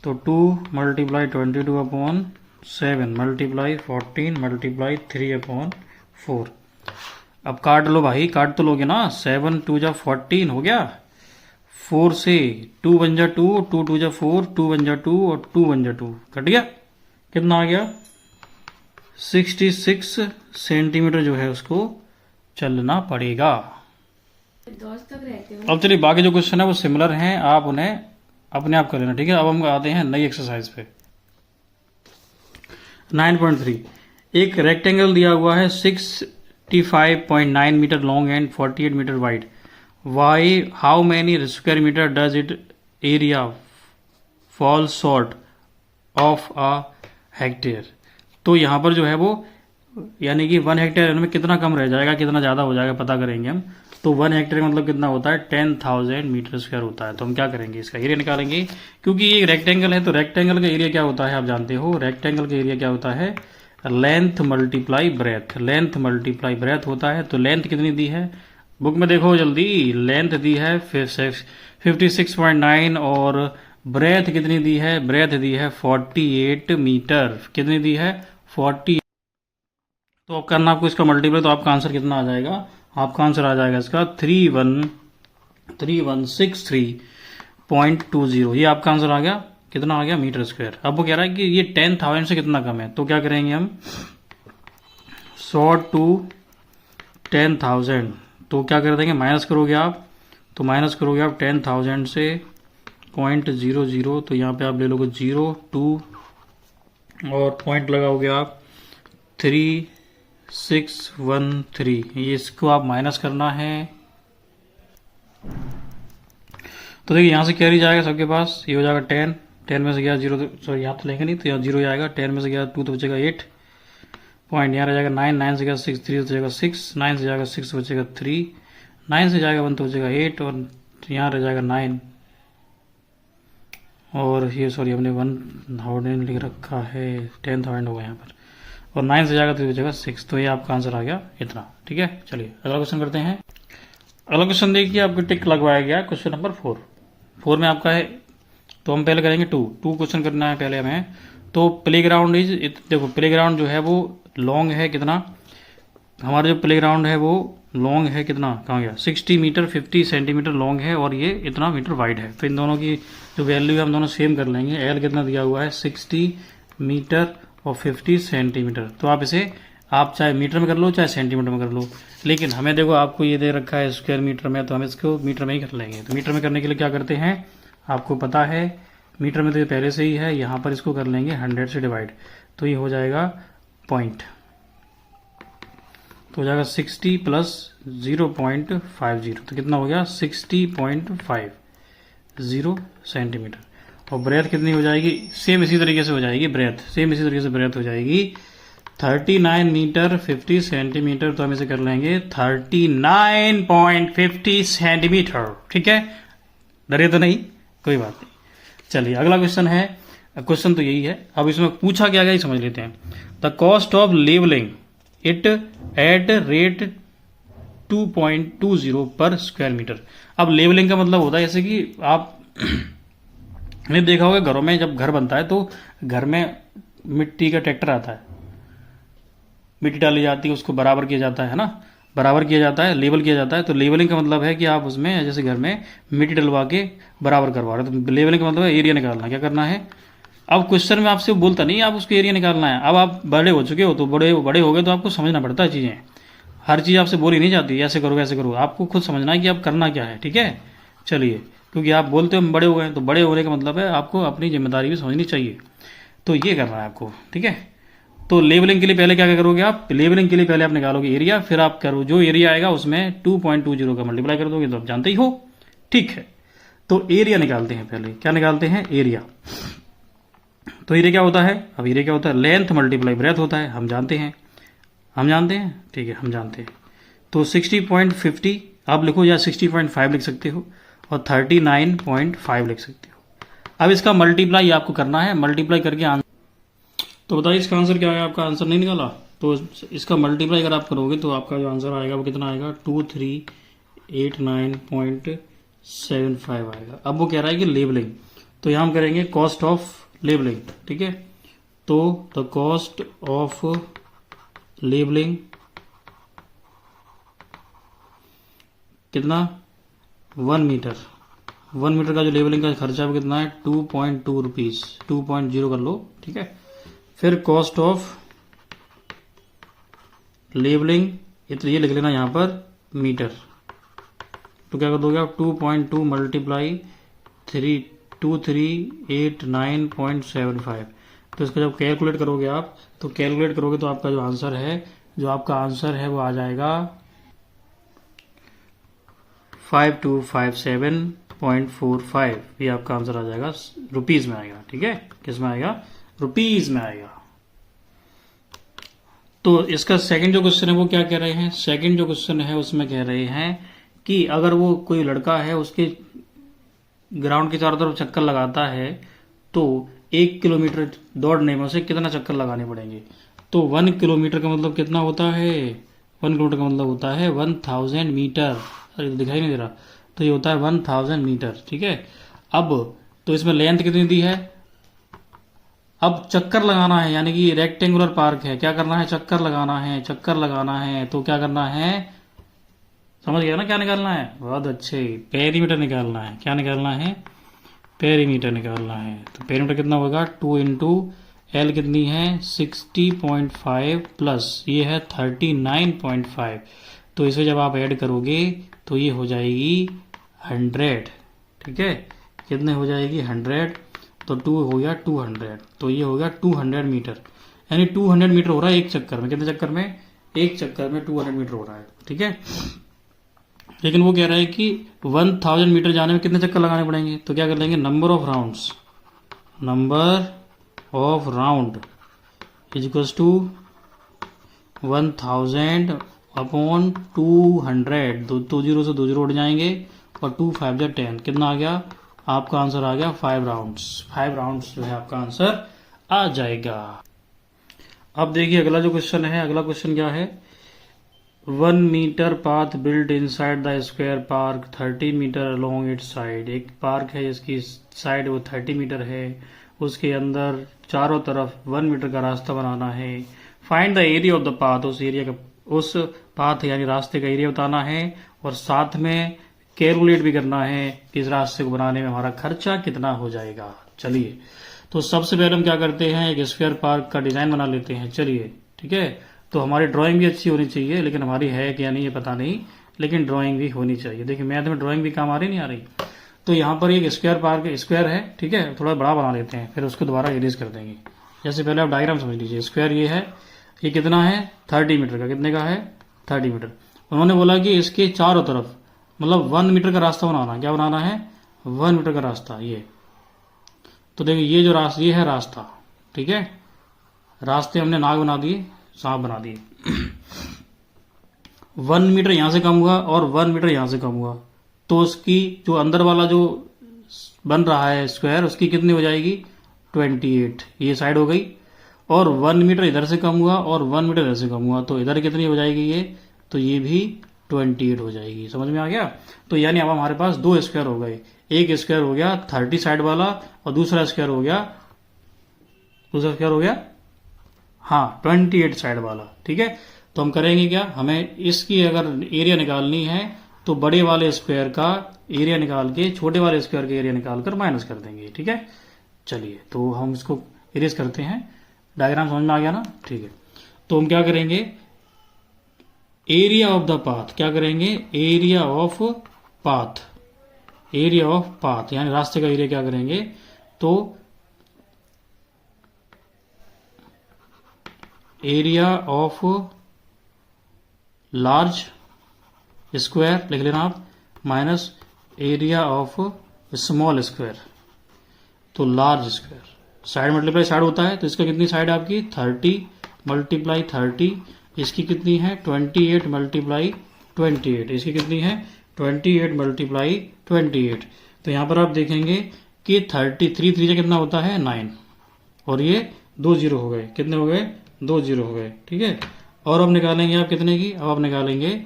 तो 2 मल्टीप्लाई 22/7 मल्टीप्लाई 14 मल्टीप्लाई 3/4। अब काट लो भाई, काट तो लोगे ना, 7 2 जा 14 हो गया, 4 से 2 बन जा 2, 2 2 जा 4, 2 बन जा 2 और 2 बन जा 2, कट गया। कितना आ गया? 66 सेंटीमीटर जो है उसको चलना पड़ेगा। दोस्त तक रहते हो। अब चलिए बाकी जो क्वेश्चन है वो सिमिलर हैं, आप उन्हें अपने आप कर लेना, ठीक है। अब हम आते हैं नई एक्सरसाइज पे। 9.3 एक रेक्टेंगल दिया हुआ है 65.9 metre long and 48 metre wide. Why how many square metre does it area fall short of a hectare. तो यहाँ पर जो है वो यानी कि 1 हेक्टेयर में कितना कम रह जाएगा, कितना ज़्यादा हो जाएगा पता करेंगे हम। तो 1 हेक्टेयर मतलब कितना होता है? 10,000 मीटर स्क्वायर होता है। तो हम क्या करेंगे, इसका एरिया निकालेंगे। क्योंकि ये रेक्टेंगल है तो रेक्टेंगल का एरिया क्या होता है आप जानते हो। रेक्टेंगल का एरिया क्या होता है? Length multiply breath, length multiply breath होता है। तो लेंथ कितनी दी है बुक में देखो जल्दी, लेंथ दी है 56.9 और ब्रेथ कितनी दी है? ब्रेथ दी है 48 मीटर। कितनी दी है? 40। तो अब करना आपको इसका मल्टीप्लाई, तो आपका आंसर कितना आ जाएगा? आपका आंसर आ जाएगा इसका 3163.20। ये आपका आंसर आ गया। कितना आ गया? Metre square. अब वो कह रहा है कि ये 10,000 से कितना कम है, तो क्या करेंगे हम 100 टू 10,000, तो क्या कर देंगे माइनस करोगे आप, तो माइनस करोगे आप 10,000 से 0.00, तो यहाँ पे आप ले लोगे 0 2 और पॉइंट लगाओगे आप 3613। ये इसको आप माइनस करना है। तो देखिए यहाँ से कैरी जाएगा सबके पास, ये हो जाएगा 10, 10 में से गया 0, सॉरी यहाँ तो लेंगे नहीं, तो यहाँ 0 आएगा। 10 में से गया 2 तो बचेगा 8 पॉइंट, यहाँ रह जाएगा 9, 9 से गया 6, 3 तो बचेगा 6, 9 से जाएगा 6 बचेगा 3, 9 से जाएगा 1 तो बचेगा 8 और यहाँ रह जाएगा 9। और ये सॉरी हमने 1,000 लिख रखा है, 10,000 होगा यहाँ पर, और 9 से जाएगा तो बचेगा 6। तो ये आपका आंसर आ गया इतना, ठीक है। चलिए अगला क्वेश्चन करते हैं। अगला क्वेश्चन देखिए, आपको टिक लगवाया गया क्वेश्चन नंबर 4 में आपका है। तो हम पहले करेंगे 2 क्वेश्चन करना है पहले हमें। तो प्लेग्राउंड इज, देखो प्लेग्राउंड जो है वो लॉन्ग है कितना, हमारा जो प्लेग्राउंड है वो लॉन्ग है कितना, कहाँ गया 60 मीटर 50 सेंटीमीटर लॉन्ग है और ये इतना मीटर वाइड है। तो इन दोनों की जो वैल्यू है हम दोनों सेम कर लेंगे। एल कितना दिया हुआ है 60 मीटर और 50 सेंटीमीटर। तो आप इसे आप चाहे मीटर में कर लो चाहे सेंटीमीटर में कर लो, लेकिन हमें देखो आपको ये दे रखा है स्क्वायर मीटर में, तो हम इसको मीटर में ही कर लेंगे। तो मीटर में करने के लिए क्या करते हैं आपको पता है, मीटर में तो ये पहले से ही है, यहाँ पर इसको कर लेंगे 100 से डिवाइड, तो ये हो जाएगा पॉइंट, तो हो जाएगा 60 प्लस 0.50, तो कितना हो गया 60.50 सेंटीमीटर। और ब्रेथ कितनी हो जाएगी, सेम इसी तरीके से हो जाएगी ब्रेथ, सेम इसी तरीके से ब्रेथ हो जाएगी 39 मीटर 50 सेंटीमीटर। तो हम इसे कर लेंगे 39.50 सेंटीमीटर, ठीक है। डरे तो नहीं, कोई बात नहीं। चलिए अगला क्वेश्चन है, क्वेश्चन तो यही है। अब इसमें पूछा क्या गया समझ लेते हैं। The cost of levelling it at rate 2.20 per square metre. अब लेवलिंग का मतलब होता है जैसे कि आप ने देखा होगा घरों में जब घर बनता है तो घर में मिट्टी का ट्रैक्टर आता है, मिट्टी डाली जाती है, उसको बराबर किया जाता है ना, बराबर किया जाता है, लेवल किया जाता है। तो लेवलिंग का मतलब है कि आप उसमें जैसे घर में मिट्टी डलवा के बराबर करवा रहे हो। तो लेवलिंग का मतलब है एरिया निकालना। क्या करना है, अब क्वेश्चन में आपसे बोलता नहीं आप उसको एरिया निकालना है। अब आप बड़े हो चुके हो, तो बड़े हो गए तो आपको समझना पड़ता है चीज़ें, हर चीज़ आपसे बोली नहीं जाती ऐसे करो वैसे करो, आपको खुद समझना है कि आप करना क्या है, ठीक है। चलिए क्योंकि आप बोलते हो हम बड़े हो गए, तो बड़े होने का मतलब है आपको अपनी जिम्मेदारी भी समझनी चाहिए, तो ये करना है आपको, ठीक है। तो लेवलिंग के लिए पहले क्या करोगे आप, लेवलिंग के लिए पहले आप निकालोगे एरिया, फिर आप करो जो एरिया आएगा उसमें 2.20 का मल्टीप्लाई कर दोगे, तो आप जानते ही हो, ठीक है। तो एरिया निकालते हैं पहले, क्या निकालते हैं एरिया। तो एरिया क्या होता है, अब एरिया क्या होता है, लेंथ मल्टीप्लाई ब्रेथ होता है, हम जानते हैं ठीक है, हम जानते हैं। तो 60.50 आप लिखो या 60.5 लिख सकते हो और 39.5 लिख सकते हो। अब इसका मल्टीप्लाई आपको करना है, मल्टीप्लाई करके आंसर, तो बताइए इसका आंसर क्या है। आपका आंसर नहीं निकाला, तो इसका मल्टीप्लाई अगर आप करोगे तो आपका जो आंसर आएगा वो कितना आएगा 2389.75 आएगा। अब वो कह रहा है कि लेबलिंग, तो यहाँ हम करेंगे कॉस्ट ऑफ लेबलिंग, ठीक है। तो द कॉस्ट ऑफ लेबलिंग कितना 1 मीटर, 1 मीटर का जो लेवलिंग का खर्चा वो कितना है 2.2 रुपीज, 2.0 कर लो, ठीक है। फिर कॉस्ट ऑफ लेवलिंग ये लिख लेना यहाँ पर मीटर। तो क्या कर दोगे आप 2.2 मल्टीप्लाई 2389.75। तो इसका जब कैलकुलेट करोगे आप तो आपका जो आंसर है वो आ जाएगा 5257.45। ये आपका आंसर आ जाएगा, रुपीज में आएगा, ठीक है। किस में आएगा? रुपीज में आएगा। तो इसका सेकंड जो क्वेश्चन है वो क्या कह रहे हैं? सेकंड जो क्वेश्चन है उसमें कह रहे हैं कि अगर वो कोई लड़का है उसके ग्राउंड के चारों तरफ चक्कर लगाता है तो 1 किलोमीटर दौड़ने में उसे कितना चक्कर लगाने पड़ेंगे। तो 1 किलोमीटर का मतलब कितना होता है? 1 किलोमीटर का मतलब होता है 1000 मीटर। अरे दिखाई नहीं दे रहा, तो ये होता है 1000 मीटर, ठीक है। अब तो इसमें लेंथ कितनी दी है? अब चक्कर लगाना है, यानी कि रेक्टेंगुलर पार्क है, क्या करना है? चक्कर लगाना है। तो क्या करना है? समझ गया ना क्या निकालना है? बहुत अच्छे, पेरीमीटर निकालना है। क्या निकालना है? पेरीमीटर निकालना है। तो पेरीमीटर कितना होगा? 2 इंटू एल कितनी है? 60.5 प्लस ये है 39.5। तो इसे जब आप ऐड करोगे तो ये हो जाएगी 100, ठीक है। कितने हो जाएगी? 100। तो 2 हो गया 200, तो ये हो गया 200 मीटर, यानी 200 मीटर हो रहा है एक चक्कर में। कितने चक्कर में? एक चक्कर में 200 मीटर हो रहा है, ठीक है। लेकिन वो कह रहा है कि 1000 मीटर जाने में कितने चक्कर लगाने पड़ेंगे। तो क्या कर लेंगे? Number of round is equals to 1000 upon 200। दो जीरो से 2 जीरो उड़ जाएंगे और 2 5 जा 10, कितना आ गया? आपका आंसर आ गया 5 राउंड्स जो है आपका आंसर आ जाएगा। अब देखिए अगला जो क्वेश्चन है, अगला क्वेश्चन क्या है? 1 metre path build inside the square park 30 metre along its side. एक पार्क है जिसकी साइड वो 30 मीटर है, उसके अंदर चारों तरफ 1 मीटर का रास्ता बनाना है। Find the area of the path, उस पाथ यानी रास्ते का एरिया बताना है और साथ में कैलकुलेट भी करना है कि इस रास्ते को बनाने में हमारा खर्चा कितना हो जाएगा। चलिए, तो सबसे पहले हम क्या करते हैं? एक स्क्वायर पार्क का डिजाइन बना लेते हैं। चलिए, ठीक है। तो हमारी ड्राइंग भी अच्छी होनी चाहिए, लेकिन हमारी है क्या नहीं ये पता नहीं, लेकिन ड्राइंग भी होनी चाहिए। देखिए मैथ में ड्राइंग भी काम आ रही नहीं आ रही। तो यहाँ पर एक स्क्वायर है, ठीक है। थोड़ा बड़ा बना लेते हैं, फिर उसको दोबारा इरेज कर देंगे। जैसे पहले आप डायग्राम समझ लीजिए। स्क्वायर ये है, ये कितना है? 30 मीटर का। कितने का है? 30 मीटर। उन्होंने बोला कि इसके चारों तरफ मतलब 1 मीटर का रास्ता बनाना। क्या बनाना है? 1 मीटर का रास्ता। ये तो देखिए ये जो रास्ता, ये है रास्ता, ठीक है। रास्ते हमने नाग बना दिए, सांप बना दिए। 1 मीटर यहां से कम हुआ और 1 मीटर यहां से कम हुआ, तो उसकी जो अंदर वाला जो बन रहा है स्क्वायर, उसकी कितनी हो जाएगी? 28। ये साइड हो गई। और 1 मीटर इधर से कम हुआ और 1 मीटर इधर से कम हुआ, तो इधर कितनी हो जाएगी ये? तो ये भी 28 हो जाएगी। समझ में आ गया? तो यानी अब हमारे पास 2 स्क्वायर हो गए। एक स्क्वायर हो गया 30 साइड वाला और दूसरा स्क्वायर हो गया हाँ 28 साइड वाला, ठीक है। तो हम करेंगे क्या? हमें इसकी अगर एरिया निकालनी है तो बड़े वाले स्क्वायर का एरिया निकाल के छोटे वाले स्क्वायर का एरिया निकाल कर माइनस कर देंगे, ठीक है। चलिए, तो हम इसको इरेज करते हैं। डायग्राम समझ में आ गया ना? ठीक है। तो हम क्या करेंगे? एरिया ऑफ द पाथ, क्या करेंगे? एरिया ऑफ पाथ यानी रास्ते का एरिया क्या करेंगे? तो एरिया ऑफ लार्ज स्क्वायर लिख लेना आप, minus area of small square. तो large square side multiply side होता है, तो इसका कितनी साइड है आपकी? 30 मल्टीप्लाई 30। इसकी कितनी है? 28 मल्टीप्लाई 28। इसकी कितनी है? 28 मल्टीप्लाई 28। तो यहां पर आप देखेंगे कि 33 3 कितना होता है? 9। और ये 2 जीरो हो गए। कितने हो गए? 2 जीरो हो गए, ठीक है। और अब निकालेंगे आप कितने की? अब आप निकालेंगे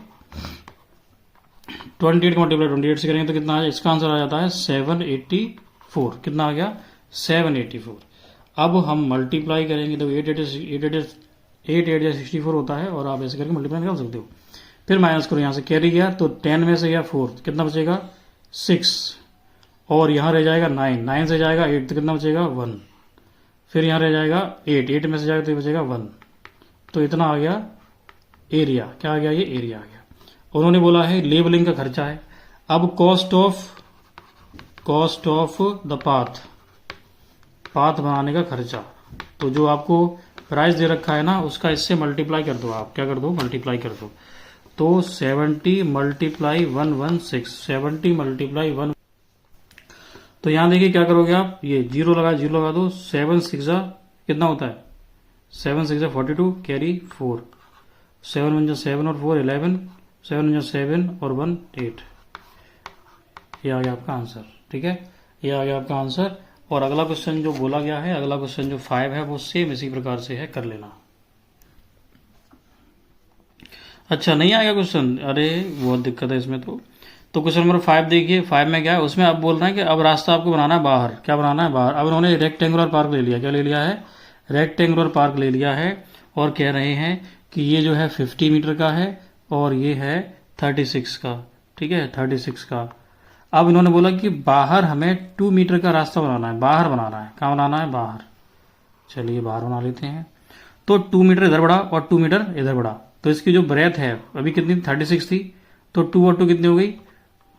28 का मल्टीप्लाई 28 से करेंगे तो कितना आ जाए? इसका आंसर आ जाता है 784। कितना आ गया? 784। अब हम मल्टीप्लाई करेंगे तो 8 64 होता है, और आप ऐसे करके मल्टीप्लाई निकाल सकते हो। फिर माइनस करो, यहां से कैरी गया तो 10 में से गया 4, कितना बचेगा? 6। और यहाँ रह जाएगा 9, 9 से जाएगा 8 तो कितना बचेगा 1, फिर यहाँ रह जाएगा 8, 8 में से जाएगा तो ये बचेगा 1, तो इतना आ गया एरिया। क्या आ गया? ये एरिया आ गया। उन्होंने बोला है लेबलिंग का खर्चा है। अब कॉस्ट ऑफ द पाथ बनाने का खर्चा, तो जो आपको प्राइस दे रखा है ना उसका इससे मल्टीप्लाई कर दो। आप क्या कर दो? मल्टीप्लाई कर दो। तो 70 मल्टीप्लाई 116, 70 मल्टीप्लाई 1। तो यहां देखिए क्या करोगे आप, ये जीरो लगा दो। 7 6 कितना होता है? 7 6 42, कैरी 4, 7 1 7 और 4 11, 7 1 7 और 1 8। ये आ गया आपका आंसर। ठीक है, ये आ गया आपका आंसर। और अगला क्वेश्चन जो बोला गया है, अगला क्वेश्चन जो 5 है वो सेम इसी प्रकार से है, कर लेना। अच्छा नहीं आएगा क्वेश्चन? अरे बहुत दिक्कत है इसमें। तो क्वेश्चन नंबर 5 देखिए। 5 में क्या है, उसमें अब बोल रहे हैं कि अब रास्ता आपको बनाना है बाहर। क्या बनाना है? बाहर। अब उन्होंने रेक्टेंगुलर पार्क ले लिया। क्या ले लिया है? रेक्टेंगुलर पार्क ले लिया है। और कह रहे हैं कि ये जो है 50 मीटर का है और ये है 36 का। ठीक है, 36 का। अब इन्होंने बोला कि बाहर हमें 2 मीटर का रास्ता बनाना है। बाहर बनाना है। कहाँ बनाना है? बाहर। चलिए बाहर बना लेते हैं। तो 2 मीटर इधर बढ़ा और 2 मीटर इधर बढ़ा, तो इसकी जो ब्रेथ है अभी कितनी? 36 थी। तो 2 और 2 कितनी हो गई?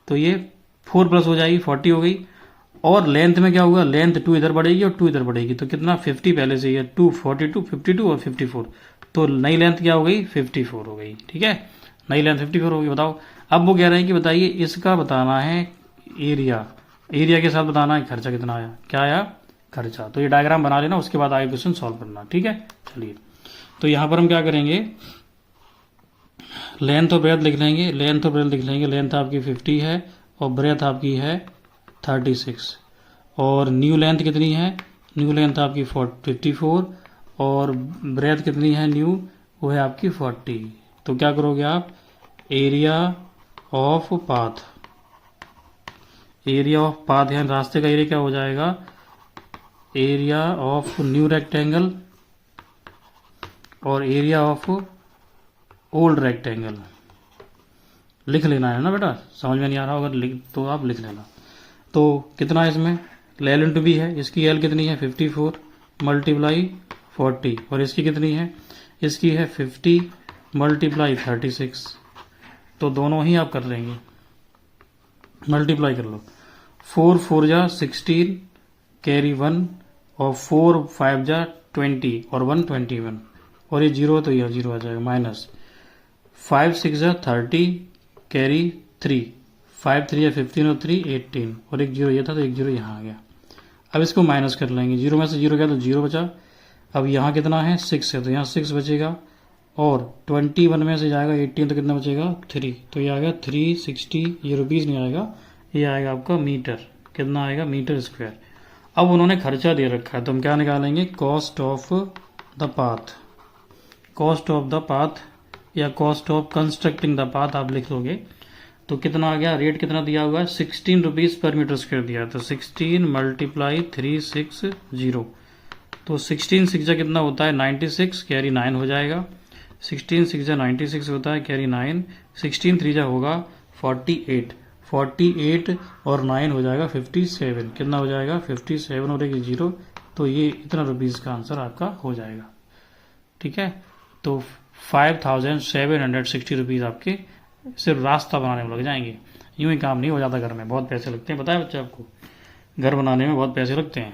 तो ये 4 प्लस हो जाएगी, 40 हो गई। और लेंथ में क्या होगा? लेंथ 2 इधर बढ़ेगी और 2 इधर बढ़ेगी, तो कितना? 50 पहले से ही है। 2 42 52 और 54, तो नई लेंथ क्या हो गई? 54 हो गई। ठीक है, नई लेंथ 54 होगी। बताओ, अब वो कह रहे हैं कि बताइए इसका बताना है एरिया, एरिया के साथ बताना है खर्चा कितना आया। क्या आया? खर्चा। तो ये डायग्राम बना लेना, उसके बाद आगे क्वेश्चन सॉल्व करना। ठीक है, चलिए तो यहां पर हम क्या करेंगे, लेंथ और ब्रेथ लिख लेंगे। लेंथ और ब्रेथ लिख लेंगे। लेंथ आपकी 50 है और ब्रेथ आपकी है 36। और न्यू लेंथ कितनी है? न्यू लेंथ आपकी 54 और ब्रेथ कितनी है न्यू? वो है आपकी 40। तो क्या करोगे आप? Area of path, area of path यानी रास्ते का एरिया क्या हो जाएगा? एरिया ऑफ न्यू रेक्टेंगल और एरिया ऑफ ओल्ड रेक्टेंगल। लिख लेना है ना बेटा, समझ में नहीं आ रहा होगा तो आप लिख लेना। तो कितना है इसमें? एल इंटू बी है। इसकी एल कितनी है? 54 मल्टीप्लाई 40। और इसकी कितनी है? इसकी है 50 मल्टीप्लाई 36। तो दोनों ही आप कर लेंगे, मल्टीप्लाई कर लो। 4 4 जा 16, कैरी 1 और 4 5 जा 20 और 1 21। और ये जीरो तो यह जीरो आ जाएगा, माइनस 5 6 जा 30, कैरी 3, 5 3 या 15 और 3 18 और एक जीरो ये था तो एक जीरो यहाँ आ गया। अब इसको माइनस कर लेंगे। जीरो में से जीरो गया तो जीरो बचा। अब यहाँ कितना है? 6 है तो यहाँ 6 बचेगा। और 21 में से जाएगा 18 तो कितना बचेगा? 3। तो ये आएगा 360। ये रुपीज़ नहीं आएगा, ये आएगा आपका मीटर। कितना आएगा? Metre square. अब उन्होंने खर्चा दे रखा है तो हम क्या निकालेंगे? Cost of the path. Cost of the path या cost of constructing the path आप लिख लोगे तो कितना आ गया? रेट कितना दिया हुआ है? 16 रुपीज़ पर मीटर स्क्वायर दिया है। तो 16 मल्टीप्लाई 360। तो 16 6 कितना होता है? 96, कैरी 9 हो जाएगा। 16 6 96 होता है, कैरी 9। 16 3 होगा 48, 48 और 9 हो जाएगा 57। कितना हो जाएगा? 57 और एक जीरो, तो ये इतना रुपीज़ का आंसर आपका हो जाएगा। ठीक है, तो 5760 रुपीज़ आपके सिर्फ रास्ता बनाने में लग जाएंगे। यूं ही काम नहीं हो जाता, घर में बहुत पैसे लगते हैं, बताया बच्चा आपको, घर बनाने में बहुत पैसे लगते हैं।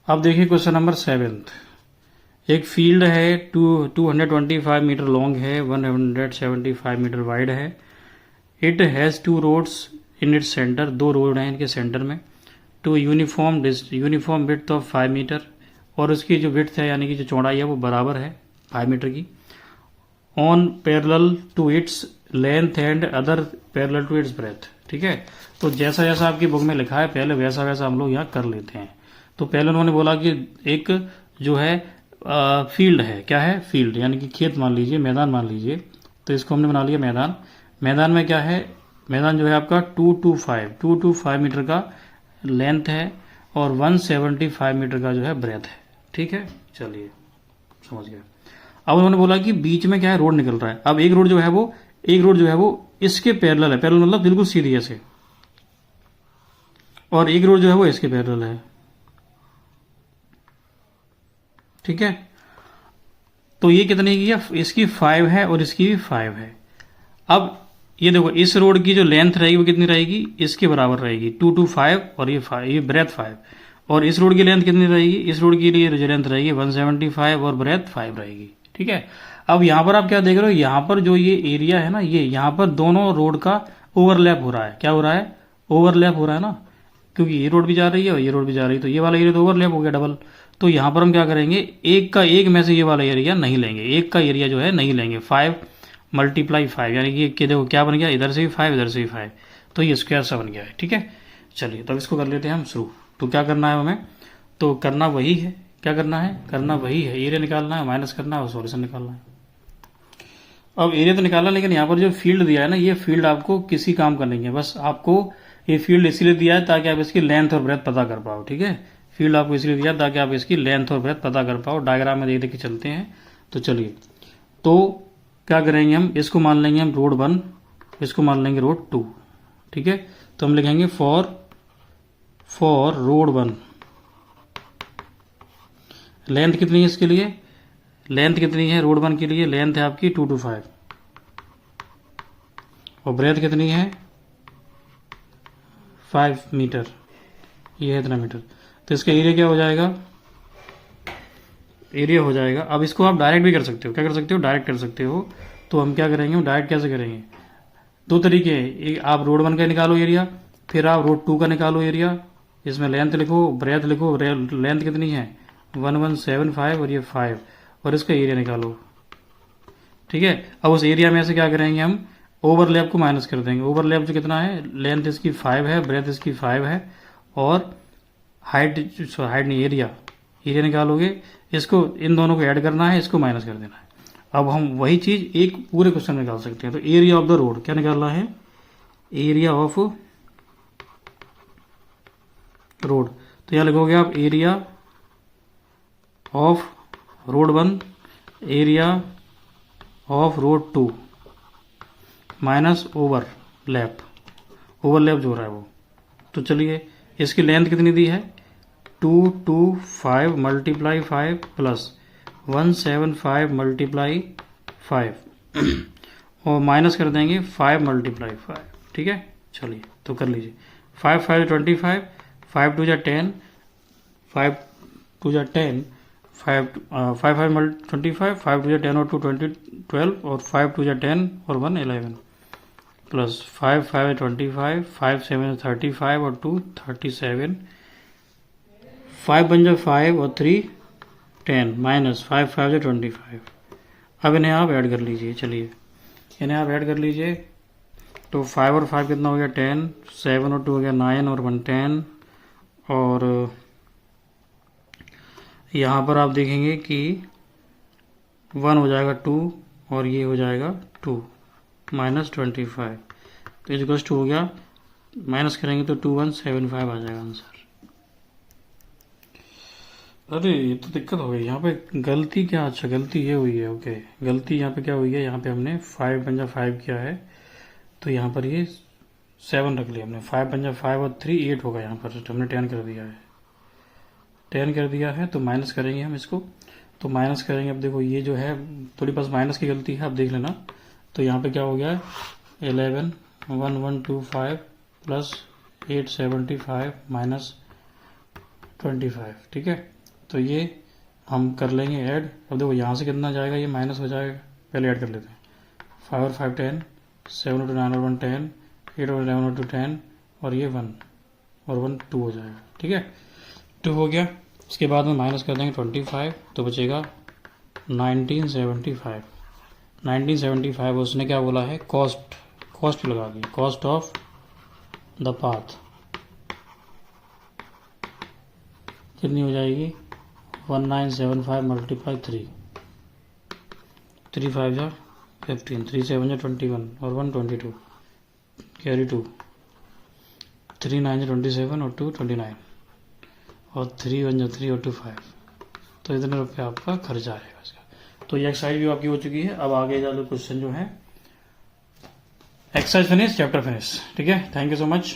अब देखिए क्वेश्चन नंबर 7। एक फील्ड है 225 मीटर लॉन्ग है, 175 मीटर वाइड है। It has 2 roads in its centre. 2 road हैं इनके सेंटर में। Two uniform width of 5 metre. और उसकी जो विड्थ है यानी कि जो चौड़ाई है वो बराबर है 5 मीटर की। On parallel to its length and other parallel to its breadth. ठीक है, तो जैसा जैसा आपकी बुक में लिखा है पहले वैसा वैसा हम लोग यहाँ कर लेते हैं। तो पहले उन्होंने बोला कि एक जो है फील्ड है। क्या है? फील्ड यानी कि खेत मान लीजिए, मैदान मान लीजिए। तो इसको हमने बना लिया मैदान। मैदान में क्या है? मैदान जो है आपका 225 मीटर का लेंथ है और 175 मीटर का जो है ब्रेथ है। ठीक है, चलिए समझ गया। अब उन्होंने बोला कि बीच में क्या है? रोड निकल रहा है। अब एक रोड जो है वो इसके पैरेलल है। पैरेलल मतलब बिल्कुल सीधी ऐसे, और एक रोड जो है वो इसके पैरेलल है, ठीक है। तो ये कितने की है, इसकी 5 है और इसकी भी 5 है। अब ये देखो इस रोड की जो लेंथ रहेगी वो कितनी रहेगी, इसके बराबर रहेगी 2 to 5, और ये 5, ये ब्रेथ 5। और इस रोड की लेंथ कितनी रहेगी, इस रोड के लिए जो लेंथ रहेगी 175 और ब्रेथ 5 रहेगी, ठीक है। अब यहाँ पर आप क्या देख रहे हो, यहाँ पर जो ये एरिया है ना, ये यहाँ पर दोनों रोड का ओवरलैप हो रहा है। क्या हो रहा है, ओवरलैप हो रहा है ना, क्योंकि ये रोड भी जा रही है और ये रोड भी जा रही है, तो ये वाला एरिया तो ओवरलैप हो गया डबल। तो यहाँ पर हम क्या करेंगे, एक का एक में से ये वाला एरिया नहीं लेंगे, एक का एरिया जो है नहीं लेंगे। 5 × 5 यानी कि देखो क्या बन गया, इधर से भी 5 इधर से भी 5, तो ये स्क्वायर सा बन गया है, ठीक है। चलिए तब इसको कर लेते हैं हम शुरू। तो क्या करना है हमें, तो करना वही है, क्या करना है, करना वही है, एरिया निकालना है, माइनस करना है और सॉल्यूशन निकालना है। अब एरिया तो निकाला, लेकिन यहाँ पर जो फील्ड दिया है ना, ये फील्ड आपको किसी काम का नहीं है, बस आपको ये फील्ड इसीलिए दिया है ताकि आप इसकी लेंथ और ब्रेथ पता कर पाओ, ठीक है। फील्ड आपको इसलिए दिया ताकि आप इसकी लेंथ और ब्रेथ पता कर पाओ। डायग्राम में देख देख के चलते हैं। तो चलिए, तो क्या करेंगे हम, इसको मान लेंगे हम रोड 1, इसको मान लेंगे रोड 2, ठीक है। तो हम लिखेंगे फॉर रोड 1 लेंथ कितनी है, इसके लिए लेंथ कितनी है, रोड 1 के लिए लेंथ है आपकी 2 to 5, और ब्रेथ कितनी है 5 मीटर, ये है इतना मीटर। तो इसका एरिया क्या हो जाएगा, एरिया हो जाएगा। अब इसको आप डायरेक्ट भी कर सकते हो, क्या कर सकते हो, डायरेक्ट कर सकते हो। तो हम क्या करेंगे, हम डायरेक्ट कैसे करेंगे, दो तरीके हैं, एक आप रोड 1 का निकालो एरिया, फिर आप रोड 2 का निकालो एरिया। इसमें लेंथ लिखो, ब्रेथ लिखो, लेंथ कितनी है 1175 और ये 5, और इसका एरिया निकालो, ठीक है। अब उस एरिया में से क्या करेंगे, हम ओवरलैप को माइनस कर देंगे। ओवरलैप जो कितना है, लेंथ इसकी 5 है, ब्रेथ इसकी 5 है, और हाइट नहीं, एरिया निकालोगे, इसको इन दोनों को ऐड करना है, इसको माइनस कर देना है। अब हम वही चीज एक पूरे क्वेश्चन में निकाल सकते हैं। तो एरिया ऑफ द रोड क्या निकालना है, एरिया ऑफ रोड। तो यहां लिखोगे आप area of road 1 area of road 2 minus overlap जो हो रहा है वो। तो चलिए, इसकी लेंथ कितनी दी है 2 to 5 × 5 प्लस 175 × 5 और माइनस कर देंगे 5 × 5, ठीक है। चलिए तो कर लीजिए, 5 5 25, 5 2 10, 5 2 10, 5 5 25, 5 2 10 और 2 12, और 5 2 10 और 1 11, प्लस 5 5 25, 5 7 35 और 2 37, 5 बन जाए 5 और 3 10, माइनस 5 5 25। अब इन्हें आप ऐड कर लीजिए, चलिए इन्हें आप ऐड कर लीजिए। तो 5 और 5 कितना हो गया 10, 7 और 2 हो गया 9 और 1 10, और यहाँ पर आप देखेंगे कि 1 हो जाएगा 2 और ये हो जाएगा 2 माइनस 25। तो इस टू हो गया, माइनस करेंगे तो 2175 आ जाएगा आंसर। अरे ये तो दिक्कत हो गई यहाँ पे, गलती क्या, अच्छा गलती ये हुई है, ओके गलती यहाँ पे क्या हुई है, यहाँ पे हमने 5 × 5 किया है, तो यहाँ पर ये 7 रख लिया हमने। 5 × 5 और 3 8 होगा, यहाँ पर हमने 10 कर दिया है, 10 कर दिया है। तो माइनस करेंगे हम इसको, तो माइनस करेंगे। अब देखो ये जो है थोड़ी पास माइनस की गलती है, आप देख लेना। तो यहाँ पे क्या हो गया 11 1125 प्लस 875 माइनस 25, ठीक है। तो ये हम कर लेंगे ऐड। अब देखो यहाँ से कितना जाएगा, ये माइनस हो जाएगा, पहले ऐड कर लेते हैं। 5 और 5 10, 7 और 9 और 1 10, 8 और 11 और 2 10, और ये 1 और 1 2 हो जाएगा, ठीक है। 2 हो गया, उसके बाद में माइनस कर देंगे 25, तो बचेगा 1975। 1975 उसने क्या बोला है, कॉस्ट लगा दी, कॉस्ट ऑफ द पाथ कितनी हो जाएगी 1975 × 3, 3 5 जा 15, 3 7 जा 21 और 1 22, कैरी 2, 3 9 जा 27 और 2 29, और 3 1 जा 3 और 2 5। तो इतने रुपये आपका खर्चा आएगा इसका। तो ये एक्सरसाइज भी आपकी हो चुकी है। अब आगे जा क्वेश्चन जो है एक्सरसाइज फिनिश, चैप्टर फिनिश, ठीक है। Thank you so much.